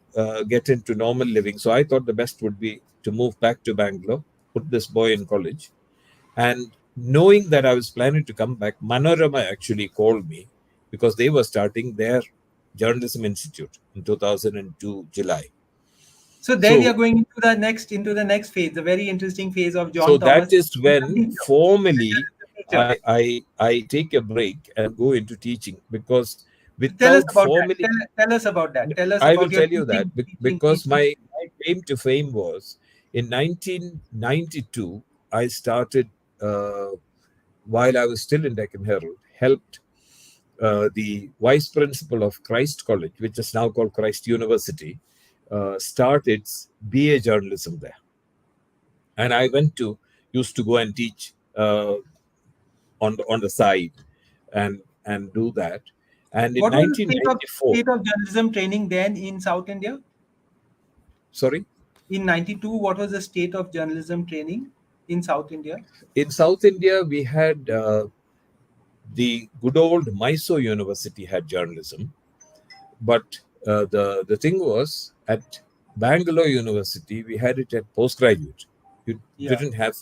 get into normal living. So I thought the best would be to move back to Bangalore, put this boy in college, and knowing that I was planning to come back, Manorama actually called me because they were starting their journalism institute in 2002 July. So there we are going into the next phase, the very interesting phase of John So Thomas that is when becoming formally the teacher. I take a break and go into teaching, because So tell us without about that. formally, Tell us about that. Tell us I will about your tell you that because teaching. my claim to fame was in 1992, I started, while I was still in Deccan Herald, helped the vice principal of Christ College, which is now called Christ University, start its BA journalism there. And I used to go and teach on the side and do that. And in What was the 1994, state of journalism training then in South India? sorry, In 92, what was the state of journalism training in South India? in South India, we had the good old Mysore University had journalism, but the thing was at Bangalore University, we had it at postgraduate. You Yeah. didn't have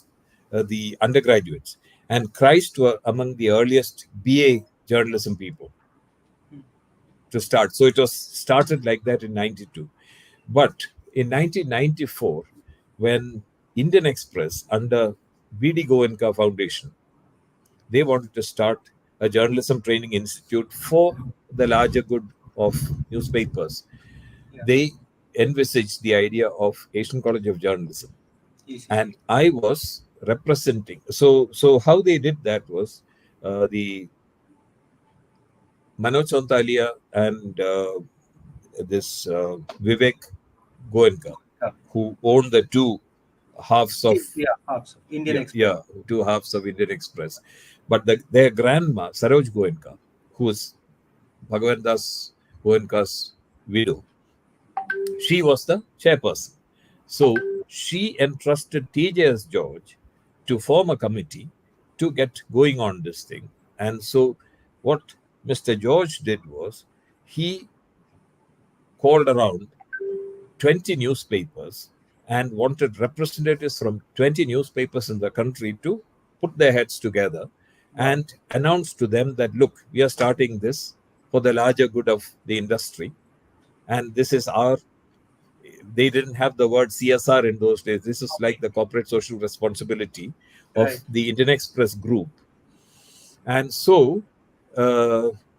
the undergraduates. And Christ were among the earliest BA journalism people to start. So it was started like that in 92. But in 1994, when Indian Express under VD Goenka Foundation, they wanted to start a journalism training institute for the larger good of newspapers. Yeah. They envisaged the idea of Asian College of Journalism, and ACJ. I was representing. So how they did that was the Manoj Sontalia and this Vivek Goenka, Yeah. who owned the two halves of Yeah. Also, Indian yeah, Express. yeah, two halves of Indian Express. But their grandma, Saroj Goenka, who was Bhagavan Das Goenka's widow, she was the chairperson. So she entrusted TJS George to form a committee to get going on this thing. And so what Mr. George did was he called around 20 newspapers and wanted representatives from 20 newspapers in the country to put their heads together Wow. and announce to them that, look, we are starting this for the larger good of the industry. And this is they didn't have the word CSR in those days. This is like Okay. the corporate social responsibility of Right. the Indian Express group. And so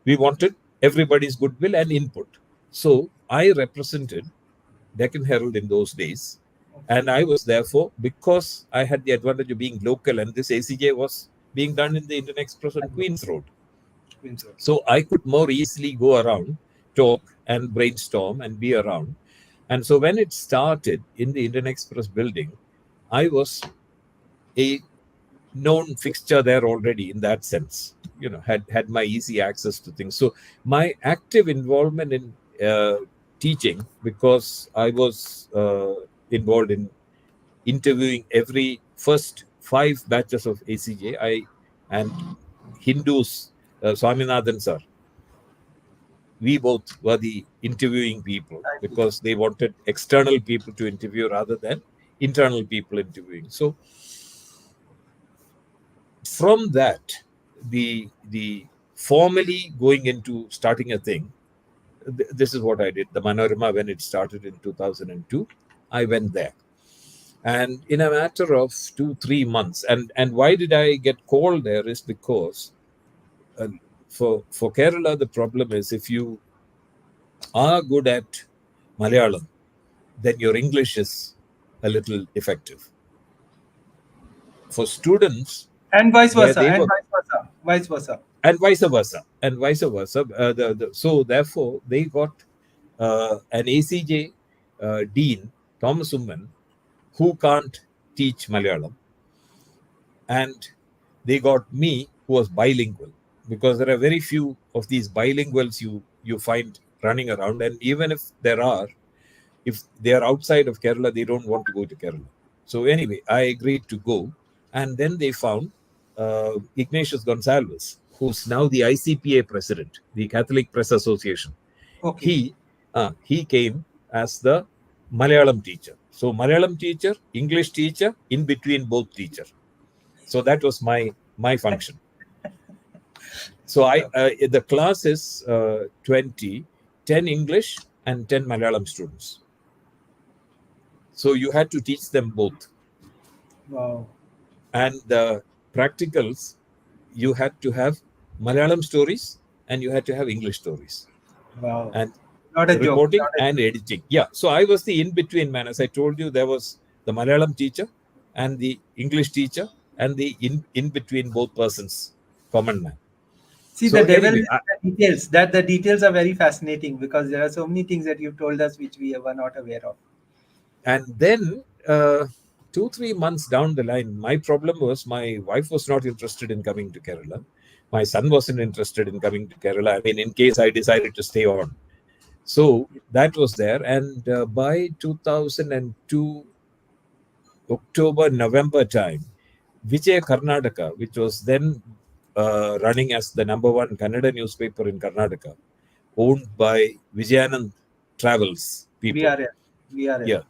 we wanted everybody's goodwill and input. So I represented Deccan Herald in those days. And Okay. I was therefore, because I had the advantage of being local, and this ACJ was being done in the Indian Express on Queen's Road. Queen's Road. So I could more easily go around, talk and brainstorm and be around. And so when it started in the Indian Express building, I was a known fixture there already in that sense. Had my easy access to things. So my active involvement in teaching, because I was involved in interviewing every first 5 batches of ACJ, and Hindus, Swaminathan sir, we both were the interviewing people I see. because they wanted external people to interview rather than internal people interviewing. So from that, the formally going into starting a thing, this is what I did. The Manorama, when it started in 2002, I went there. And in a matter of 2-3 months, and why did I get called there is because for Kerala, the problem is if you are good at Malayalam, then your English is a little effective. For students, And vice where versa. they And were, vice versa. Vice versa. and vice versa, and vice versa. So therefore, they got an ACJ dean, Thomas Umman, who can't teach Malayalam, and they got me, who was bilingual, because there are very few of these bilinguals you find running around, and even if they are outside of Kerala, they don't want to go to Kerala. So anyway, I agreed to go, and then they found Ignatius Gonsalves, who's now the ICPA president, the Catholic Press Association. Okay. He came as the Malayalam teacher. So Malayalam teacher, English teacher, in between both teacher. So that was my function. So the class is 20, 10 English and 10 Malayalam students. So you had to teach them both. Wow. And the practicals, you had to have Malayalam stories and you had to have English stories. Wow. And Not a joke. reporting Not a and joke. editing. Yeah. So I was the in-between man. As I told you, there was the Malayalam teacher and the English teacher and the in-between both persons, common man. See, the So devil anyway, is in the details. That the details are very fascinating because there are so many things that you've told us which we were not aware of. and then 2-3 months down the line, my problem was my wife was not interested in coming to Kerala. My son wasn't interested in coming to Kerala. I mean, in case I decided to stay on. So that was there. And by 2002, October, November time, Vijay Karnataka, which was then running as the number one Kannada newspaper in Karnataka, owned by Vijayanand Travels people. VRL. VRL. Yeah,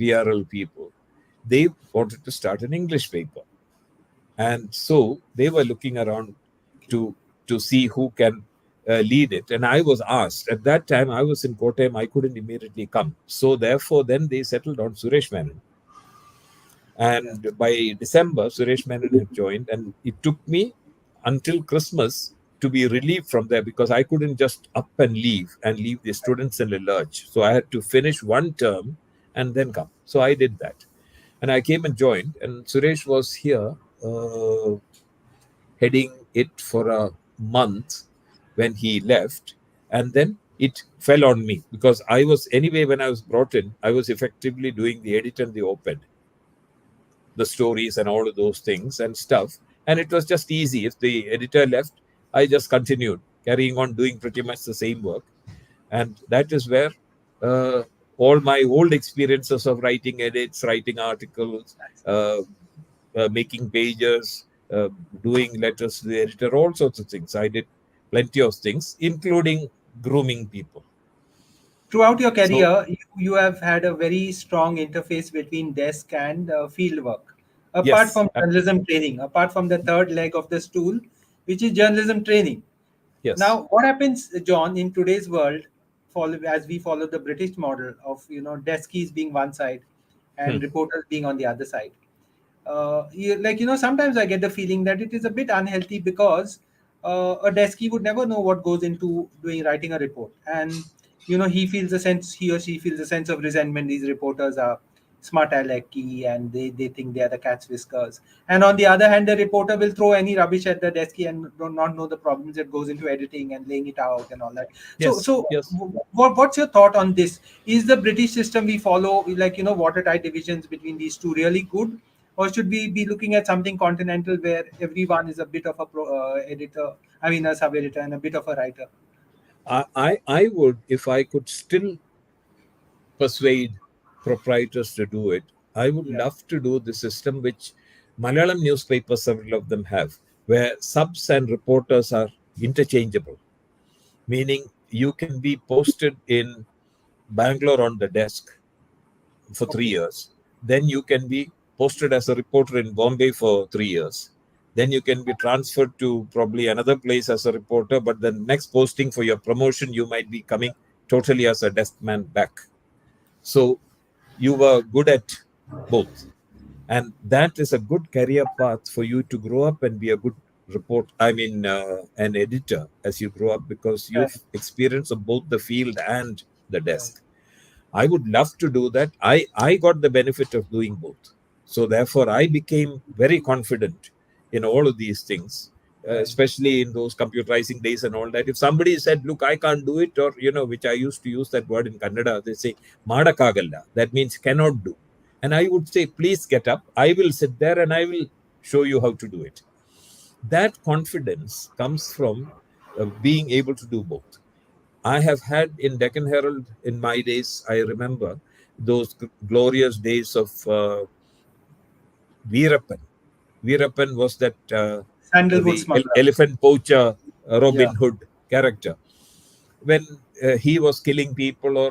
VRL people. They wanted to start an English paper. And so they were looking around to see who can lead it. And I was asked. At that time, I was in Kottayam. I couldn't immediately come. So therefore, then they settled on Suresh Menon. Yeah. And by December, Suresh Menon had joined, and it took me until Christmas to be relieved from there because I couldn't just up and leave the students in a lurch. So I had to finish one term and then come. So I did that. And I came and joined, and Suresh was here heading it for a month when he left. And then it fell on me because I was, anyway, when I was brought in, I was effectively doing the edit and the op-ed, the stories and all of those things and stuff. And it was just easy. If the editor left, I just continued carrying on doing pretty much the same work. And that is where uh, all my old experiences of writing edits, writing articles, making pages, doing letters to the editor, all sorts of things. I did plenty of things, including grooming people. Throughout your So, career, you have had a very strong interface between desk and field work. Apart yes, from journalism training, apart from the third leg of the stool, which is journalism training. yes. Now, what happens, John, in today's world, as we follow the British model of deskies being one side Hmm. and reporters being on the other side? Sometimes I get the feeling that it is a bit unhealthy because a deskie would never know what goes into writing a report, and he or she feels a sense of resentment. These reporters are smart alecky and they think they are the cat's whiskers, and on the other hand, the reporter will throw any rubbish at the deskie and do not know the problems that goes into editing and laying it out and all that. so Yes, so yes. what's your thought on this? Is the British system we follow, watertight divisions between these two, really good, or should we be looking at something continental where everyone is a bit of a editor, I mean a sub editor and a bit of a writer? I would, if I could still persuade proprietors to do it, I would Yeah. love to do the system which Malayalam newspapers, several of them have, where subs and reporters are interchangeable, meaning you can be posted in Bangalore on the desk for three Okay. years. Then you can be posted as a reporter in Bombay for 3 years. Then you can be transferred to probably another place as a reporter, but the next posting for your promotion, you might be coming totally as a desk man back. So you were good at both. And that is a good career path for you to grow up and be a good an editor as you grow up because Right. you've experienced of both the field and the Right. desk. I would love to do that. I got the benefit of doing both. So therefore, I became very confident in all of these things, Right. especially in those computerizing days and all that. If somebody said, look, I can't do it, or, which I used to use that word in Kannada, they say, Madakagalla. That means cannot do. And I would say, please get up. I will sit there and I will show you how to do it. That confidence comes from being able to do both. I have had in Deccan Herald in my days, I remember those glorious days of Veerappan. Veerappan was that Sandalwood the smuggler. elephant poacher Yeah. Robin Hood character. When he was killing people or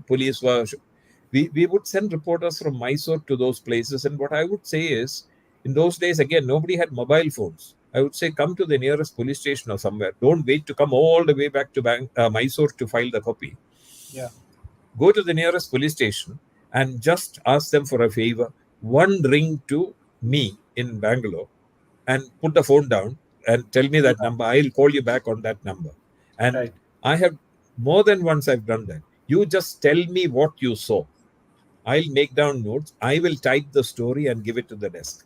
police were, we would send reporters from Mysore to those places. And what I would say is, in those days, again, nobody had mobile phones. I would say, come to the nearest police station or somewhere. Don't wait to come all the way back to Mysore to file the copy. Yeah. Go to the nearest police station, and just ask them for a favor. One ring to me in Bangalore and put the phone down and tell me Yeah. that number. I'll call you back on that number. And Right. I have more than once I've done that. You just tell me what you saw. I'll make down notes. I will type the story and give it to the desk.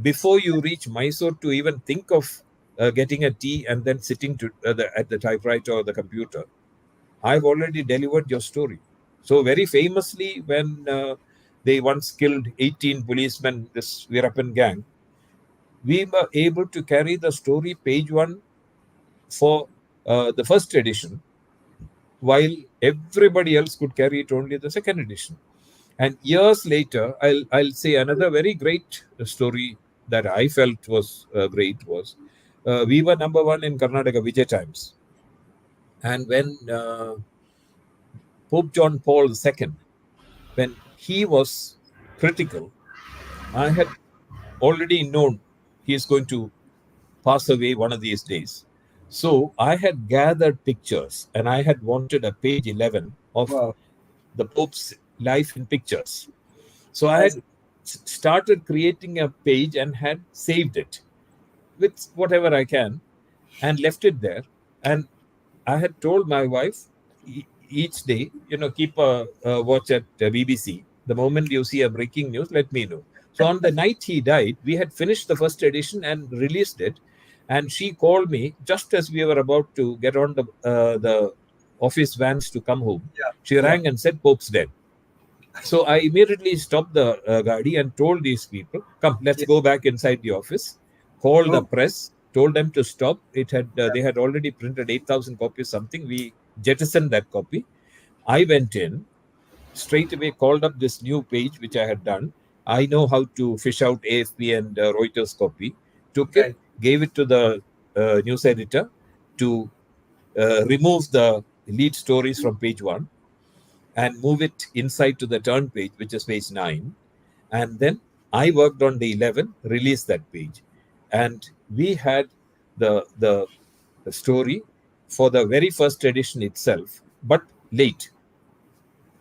Before you reach Mysore to even think of getting a tea and then sitting at the typewriter or the computer, I've already delivered your story. So very famously, when they once killed 18 policemen, this Veerappan gang, we were able to carry the story page one for the first edition, while everybody else could carry it only the second edition. And years later, I'll say another very great story that I felt was great was we were number one in Karnataka Vijay Times, and when Pope John Paul II, when he was critical, I had already known he is going to pass away one of these days. So I had gathered pictures and I had wanted a page 11 of Wow. the Pope's life in pictures. So I I had see. started creating a page and had saved it with whatever I can and left it there. And I had told my wife each day, keep a watch at BBC. The moment you see a breaking news, let me know. So on the night he died, we had finished the first edition and released it. And she called me just as we were about to get on the office vans to come home. Yeah. She Yeah. rang and said, Pope's dead. So I immediately stopped the Gadi and told these people, come, let's Yeah. go back inside the office, call the Oh. press, told them to stop. Yeah. They had already printed 8,000 copies, something. We jettisoned that copy. I went in, straight away called up this new page, which I had done. I know how to fish out AFP and Reuters copy, took it, Right. gave it to the news editor to remove the lead stories from page one and move it inside to the turn page, which is page 9. And then I worked on the 11, released that page. And we had the story for the very first edition itself, but late.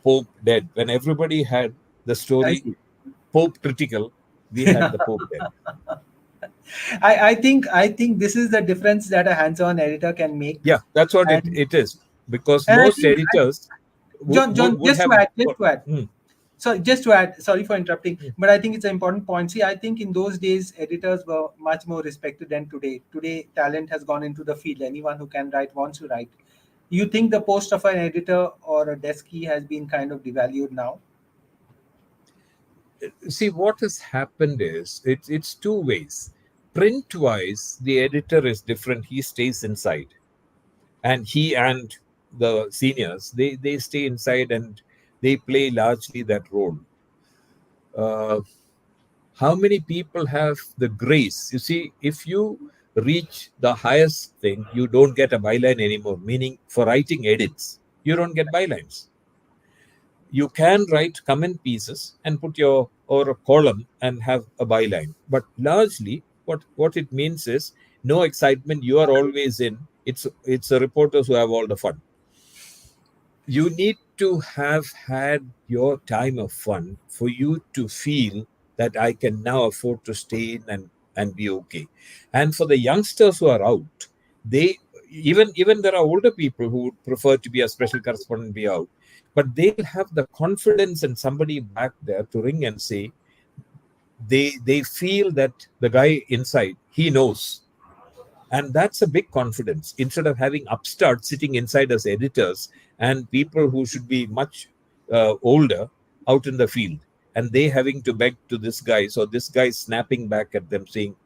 Pope dead. When everybody had the I story see. Pope critical, we had the Pope dead. I think this is the difference that a hands-on editor can make. Yeah, that's what it, and it is. Because and I most think editors John, would just have. to add, just to add. Mm, So just to add, sorry for interrupting, mm. but I think it's an important point. See, I think in those days, editors were much more respected than today. Today, talent has gone into the field. Anyone who can write wants to write. You think the post of an editor or a deskie has been kind of devalued now? See, what has happened is it's two ways. Print wise, the editor is different. He stays inside, and he and the seniors they stay inside and they play largely that role. Uh, how many people have the grace? You see, if you reach the highest thing, you don't get a byline anymore. Meaning, for writing edits, you don't get bylines. You can write comment pieces and put your or a column and have a byline, but largely what it means is no excitement. You are always in. It's the reporters who have all the fun. You need to have had your time of fun for you to feel that I can now afford to stay in and be okay. And for the youngsters who are out, they even there are older people who would prefer to be a special correspondent, be out, but they'll have the confidence in somebody back there to ring and say they feel that the guy inside he knows, and that's a big confidence instead of having upstarts sitting inside as editors and people who should be much older out in the field, and they having to beg to this guy, so this guy snapping back at them saying,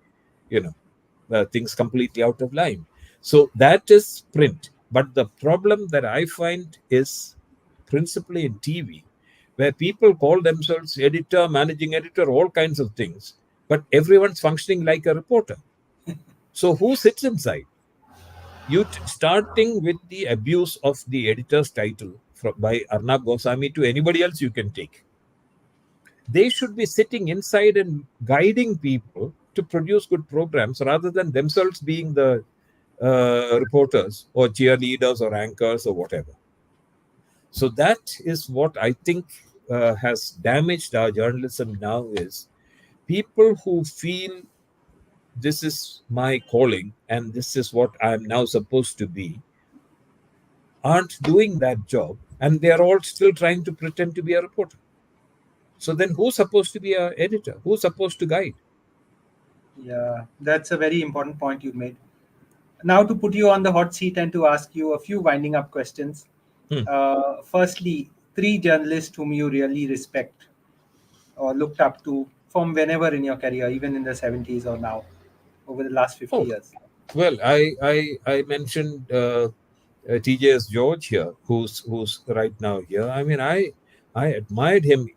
you know things completely out of line. So that is print. But the problem that I find is principally in TV, where people call themselves editor, managing editor, all kinds of things, but everyone's functioning like a reporter. So who sits inside? Starting with the abuse of the editor's title by Arnab Goswami to anybody else you can take. They should be sitting inside and guiding people to produce good programs rather than themselves being the reporters or cheerleaders or anchors or whatever. So that is what I think has damaged our journalism now is people who feel this is my calling and this is what I'm now supposed to be aren't doing that job, and they are all still trying to pretend to be a reporter. So then who's supposed to be an editor? Who's supposed to guide? Yeah, that's a very important point you made. Now, to put you on the hot seat and to ask you a few winding up questions. Hmm. Firstly, three journalists whom you really respect or looked up to from whenever in your career, even in the 70s or now, over the last 50 Oh, years. well, I mentioned TJS George here, who's right now here. I mean, I admired him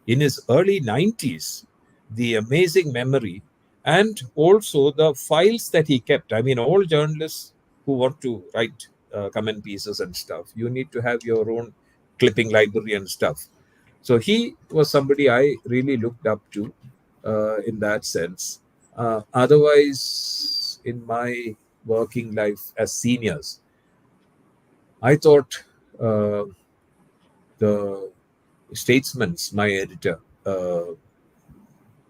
in his early 90s, the amazing memory, and also the files that he kept. I mean, all journalists who want to write comment pieces and stuff, you need to have your own clipping library and stuff. So he was somebody I really looked up to in that sense. Otherwise, in my working life as seniors, I thought uh, the Statesman's my editor,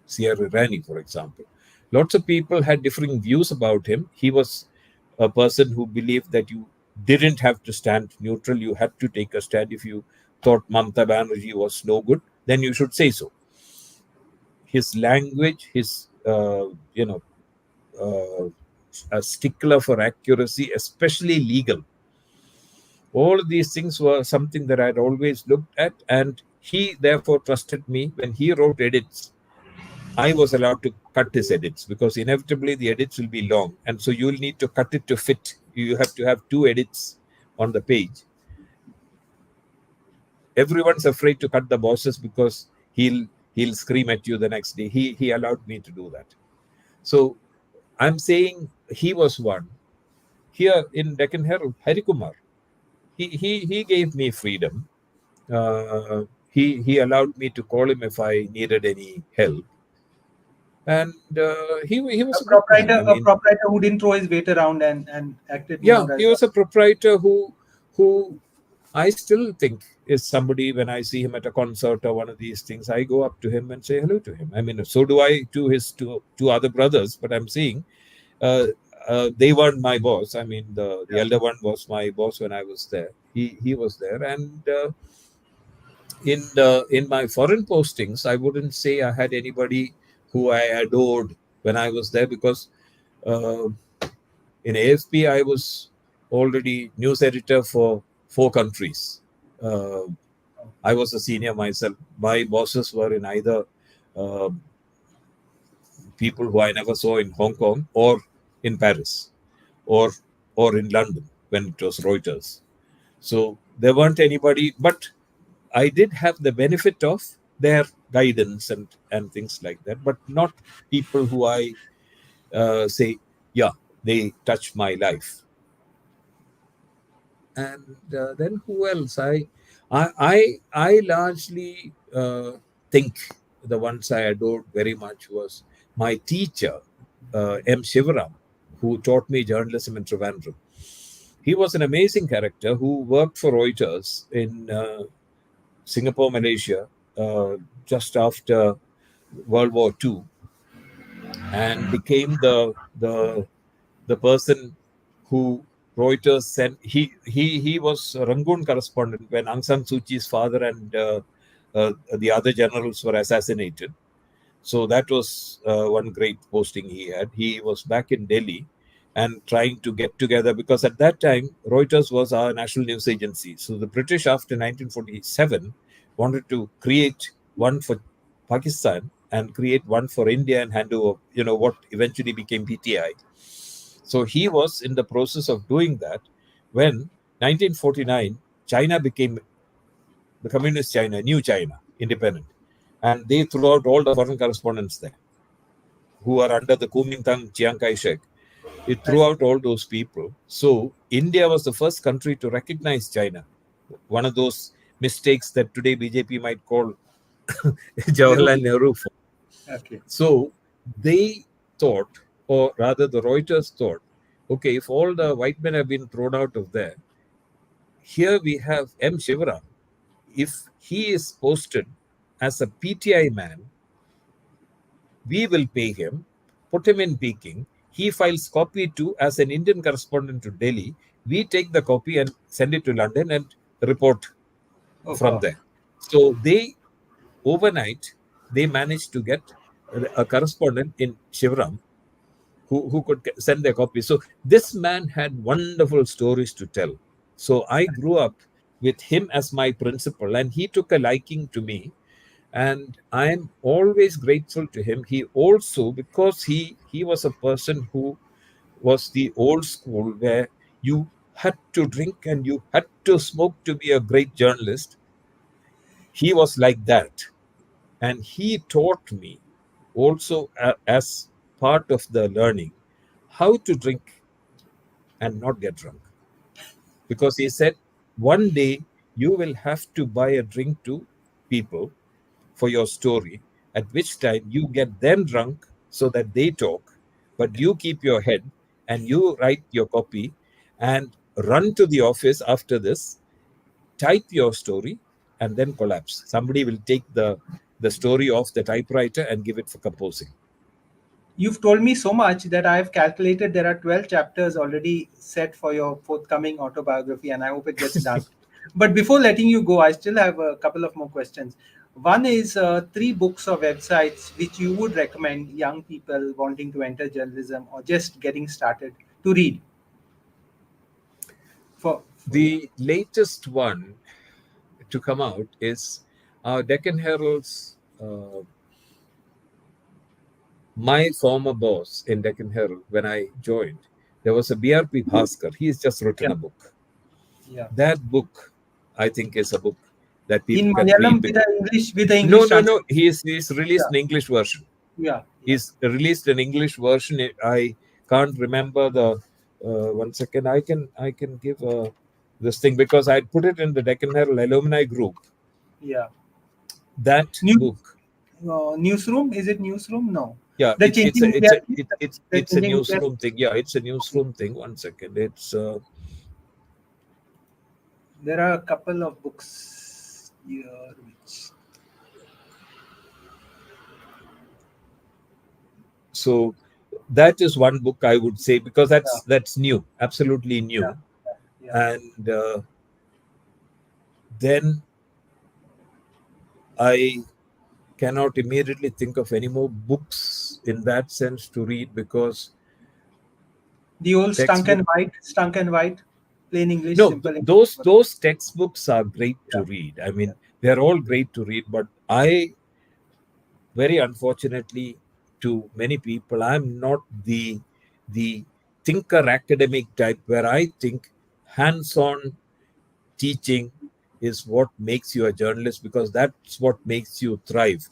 Sierra Rani, for example. Lots of people had differing views about him. He was a person who believed that you didn't have to stand neutral. You had to take a stand. If you thought Mamta Banerjee was no good, then you should say so. His language, his uh, a stickler for accuracy, especially legal. All of these things were something that I'd always looked at, and he therefore trusted me when he wrote edits. I was allowed to cut his edits because inevitably the edits will be long, and so you'll need to cut it to fit. You have to have two edits on the page. Everyone's afraid to cut the bosses because he'll scream at you the next day. He allowed me to do that. So I'm saying he was one. Here in Deccan Herald, Harikumar, he gave me freedom. He allowed me to call him if I needed any help, and he was a good man. I A mean, proprietor who didn't throw his weight around and acted yeah, more he as a. was a proprietor who I still think is somebody. When I see him at a concert or one of these things, I go up to him and say hello to him. I mean, so do I to his two other brothers. But I'm saying uh, they weren't my boss. I mean, the Yeah. elder one was my boss when I was there. He was there, and in my foreign postings, I wouldn't say I had anybody who I adored when I was there because uh, in AFP I was already news editor for 4 countries. Uh, I was a senior myself. My bosses were in either uh, people who I never saw in Hong Kong or in Paris or or in London when it was Reuters. So there weren't anybody, but I did have the benefit of their guidance and things like that, but not people who I say, yeah, they touch my life. And then who else? I largely think the ones I adored very much was my teacher, M. Shivaram, who taught me journalism in Trivandrum. He was an amazing character who worked for Reuters in Singapore, Malaysia, just after World War II, and became the person who Reuters sent. He was a Rangoon correspondent when Aung San Suu Kyi's father and the other generals were assassinated. So that was one great posting he had. He was back in Delhi and trying to get together because at that time Reuters was our national news agency. So the British after 1947 wanted to create one for Pakistan and create one for India and hand over, what eventually became PTI. So he was in the process of doing that when 1949 China became the communist China, new China, independent. And they threw out all the foreign correspondents there who are under the Kuomintang Chiang Kai shek. It I threw see. out all those people. So India was the first country to recognize China. One of those mistakes that today BJP might call Nehru. Jawaharlal Nehru. Okay. So they thought, or rather the Reuters thought, okay, if all the white men have been thrown out of there, here we have M. Shivaram. if he is posted as a PTI man, we will pay him, put him in Peking. He files copy to as an Indian correspondent to Delhi. We take the copy and send it to London and report Oh from God. there. So they overnight they managed to get a correspondent in Shivram who could send their copy. So this man had wonderful stories to tell. So I grew up with him as my principal, and he took a liking to me. And I'm always grateful to him. He also, because he was a person who was the old school where you had to drink and you had to smoke to be a great journalist. He was like that. And he taught me also as part of the learning how to drink and not get drunk. Because he said, one day you will have to buy a drink to people for your story, at which time you get them drunk so that they talk, but you keep your head and you write your copy and run to the office after this, type your story, and then collapse. Somebody will take the story off the typewriter and give it for composing. You've told me so much that I've calculated there are 12 chapters already set for your forthcoming autobiography, and I hope it gets done. But before letting you go, I still have a couple of more questions. One is 3 books or websites which you would recommend young people wanting to enter journalism or just getting started to read. For yeah. The latest one to come out is Deccan Herald's. My former boss in Deccan Herald, when I joined, there was a BRP Bhaskar. He's just written Yeah. a book. Yeah. That book, I think, is a book that In people can Malayalam read. with the English No. translation. He's released Yeah. an English version. Yeah. Yeah. He's released an English version. I can't remember the. 1 second. I can give this thing because I put it in the Deccan Herald alumni group. Yeah. That New book. newsroom? Is it newsroom? No. Yeah, The changing India. The it's a changing India. newsroom thing. Yeah, it's a newsroom thing. 1 second. It's There are a couple of books here which. so that is one book I would say because Yeah. that's new, absolutely Yeah. new. Yeah. And then I cannot immediately think of any more books in that sense to read because The old textbook. Stunk and White, plain English, No, simple English. those textbooks are great Yeah. to read. I mean, they're all great to read, but I very unfortunately to many people I'm not the thinker academic type where I think hands-on teaching is what makes you a journalist because that's what makes you thrive.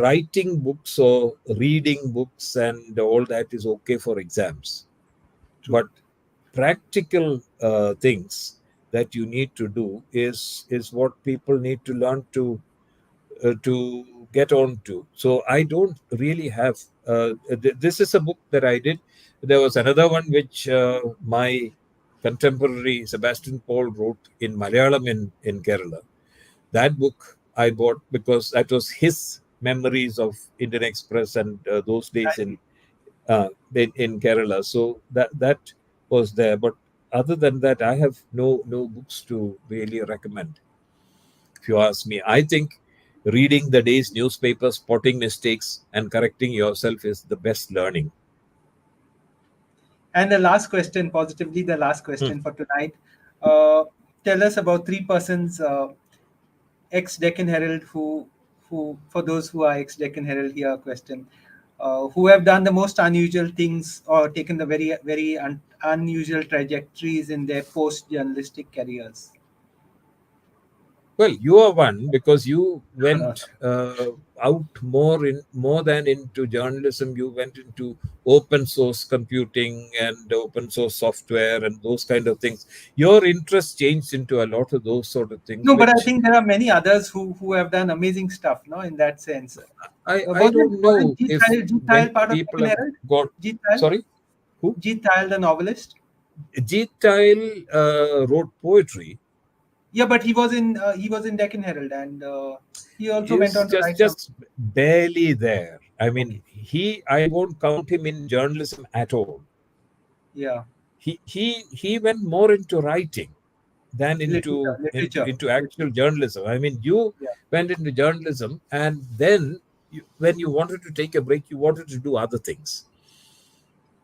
Writing books or reading books and all that is okay for exams, True. but practical things that you need to do is what people need to learn to get on to. So I don't really have. This is a book that I did. There was another one which my contemporary Sebastian Paul wrote in Malayalam in Kerala. That book I bought because that was his memories of Indian Express and those days in Kerala. So that was there. But other than that, I have no books to really recommend. If you ask me, I think reading the day's newspaper, spotting mistakes, and correcting yourself is the best learning. And the last question, positively, the last Hmm. question for tonight. Uh, Tell us about 3 persons ex Deccan Herald who for those who are ex Deccan Herald here question who have done the most unusual things or taken the very unusual trajectories in their post journalistic careers. Well, you are one because you went out more than into journalism. You went into open source computing and open source software and those kind of things. Your interest changed into a lot of those sort of things, No, but I which think there are many others who have done amazing stuff. No, in that sense. I don't Was it know if Jeet many Thayil part of people Deccan have Herald? got. Jeet Thayil? Sorry, who? Jeet Thayil, the novelist. Jeet Tile wrote poetry. Yeah, but he was in Deccan Herald, and he also went Is on to write some. just barely there. I mean, Okay. I won't count him in journalism at all. Yeah. He went more into writing than Literature, into actual journalism. I mean, you Yeah. went into journalism, and then when you wanted to take a break, you wanted to do other things.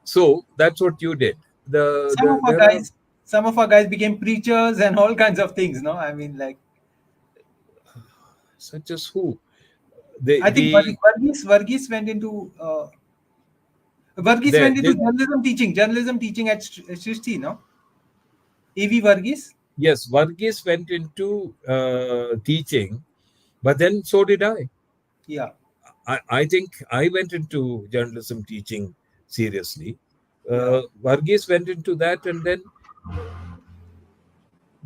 So that's what you did. Some of our There are guys, some of our guys became preachers and all kinds of things. No, I mean, like, such as who I think the Varghese there went into journalism teaching at Srishti, no? A.V. Varghese? yes, Varghese went into teaching, but then so did I. Yeah, I think I went into journalism teaching seriously. yeah, Varghese went into that, and then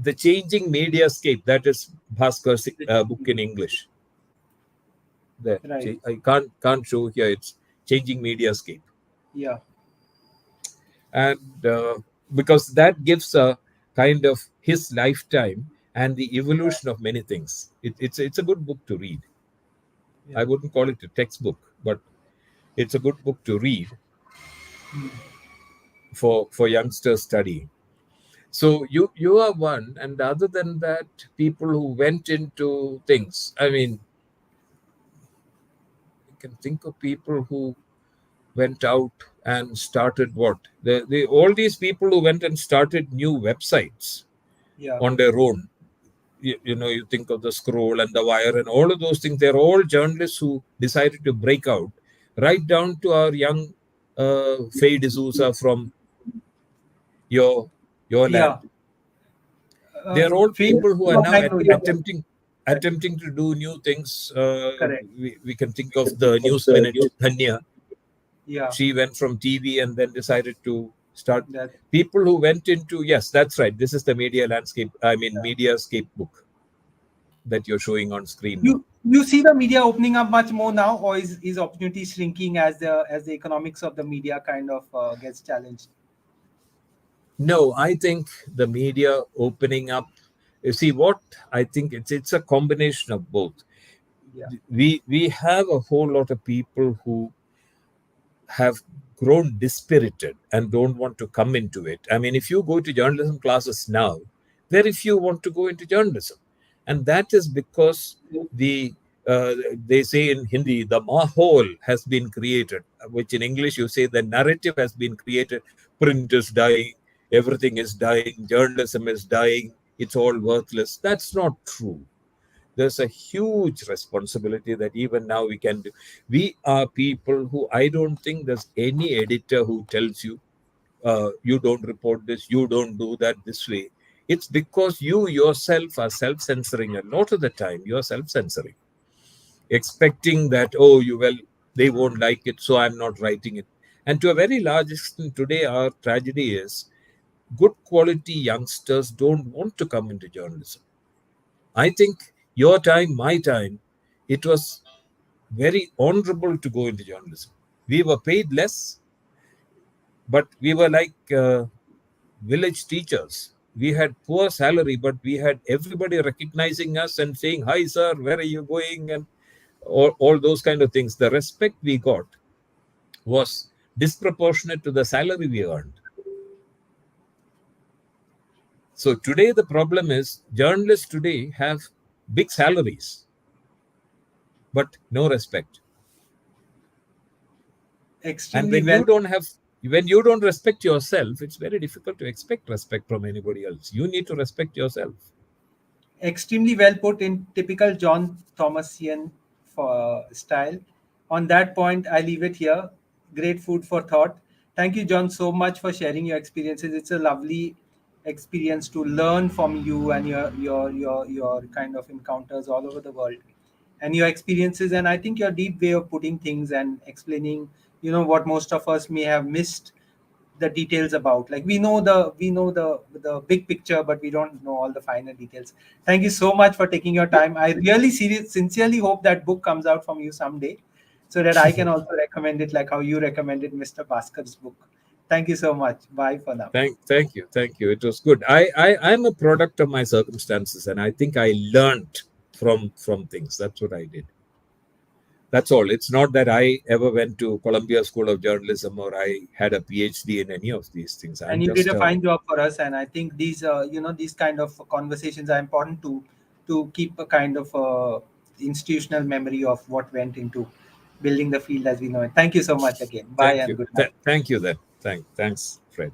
the changing mediascape, that is Bhaskar's book in English. There, right. I can't show here. It's changing mediascape, Yeah, and because that gives a kind of his lifetime and the yeah, evolution of many things. It's a good book to read. yeah. I wouldn't call it a textbook, but it's a good book to read for youngsters studying. So you are one, and other than that, people who went into things. I mean, you can think of people who went out and started what all these people who went and started new websites Yeah. on their own. You think of the Scroll and the Wire and all of those things. They're all journalists who decided to break out, right down to our young Faye D'Souza from your Yeah. land. They are all Famous people who are from now Bangalore. Yeah. Correct. attempting to do new things. Correct. We can think of the News Minute, Dhanya. Yeah. She went from TV and then decided to start. That. People who went into, yes, that's right. This is the media landscape. I mean, Yeah. Mediascape book that you're showing on screen now. You see the media opening up much more now, or is opportunity shrinking as the economics of the media kind of gets challenged? No, I think the media opening up. You see, what I think it's a combination of both. Yeah. We have a whole lot of people who have grown dispirited and don't want to come into it. I mean, if you go to journalism classes now, very few want to go into journalism, and that is because the they say in Hindi the mahol has been created, which in English you say the narrative has been created. Print is dying, everything is dying, journalism is dying, it's all worthless. That's not true. There's a huge responsibility that even now we can do. We are people who, I don't think there's any editor who tells you, you don't report this, you don't do that this way. It's because you yourself are self censoring. A lot of the time, you're self censoring, expecting that, oh, they won't like it, so I'm not writing it. And to a very large extent, today, our tragedy is good quality youngsters don't want to come into journalism. I think your time, my time, it was very honorable to go into journalism. We were paid less, but we were like village teachers. We had poor salary, but we had everybody recognizing us and saying, "Hi, sir, where are you going?" and all those kind of things. The respect we got was disproportionate to the salary we earned. So today the problem is journalists today have big salaries, but no respect. And Extremely well. when you don't respect yourself, it's very difficult to expect respect from anybody else. You need to respect yourself. Extremely well put in typical John Thomasian style. On that point, I leave it here. Great food for thought. Thank you, John, so much for sharing your experiences. It's a lovely experience to learn from you and your kind of encounters all over the world and your experiences. And I think your deep way of putting things and explaining, what most of us may have missed the details about. Like we know the big picture, but we don't know all the finer details. Thank you so much for taking your time. I really sincerely hope that book comes out from you someday, so that I can also recommend it like how you recommended Mr. Bhaskar's book. Thank you so much. Bye for now. Thank you, thank you. It was good. I'm a product of my circumstances, and I think I learned from things. That's what I did. That's all. It's not that I ever went to Columbia School of Journalism or I had a PhD in any of these things. And I'm you did just a a fine job for us. And I think these, these kind of conversations are important to keep a kind of institutional memory of what went into building the field as we know it. Thank you so much again. Bye thank and you. good night. Thank you then. Thanks, Fred.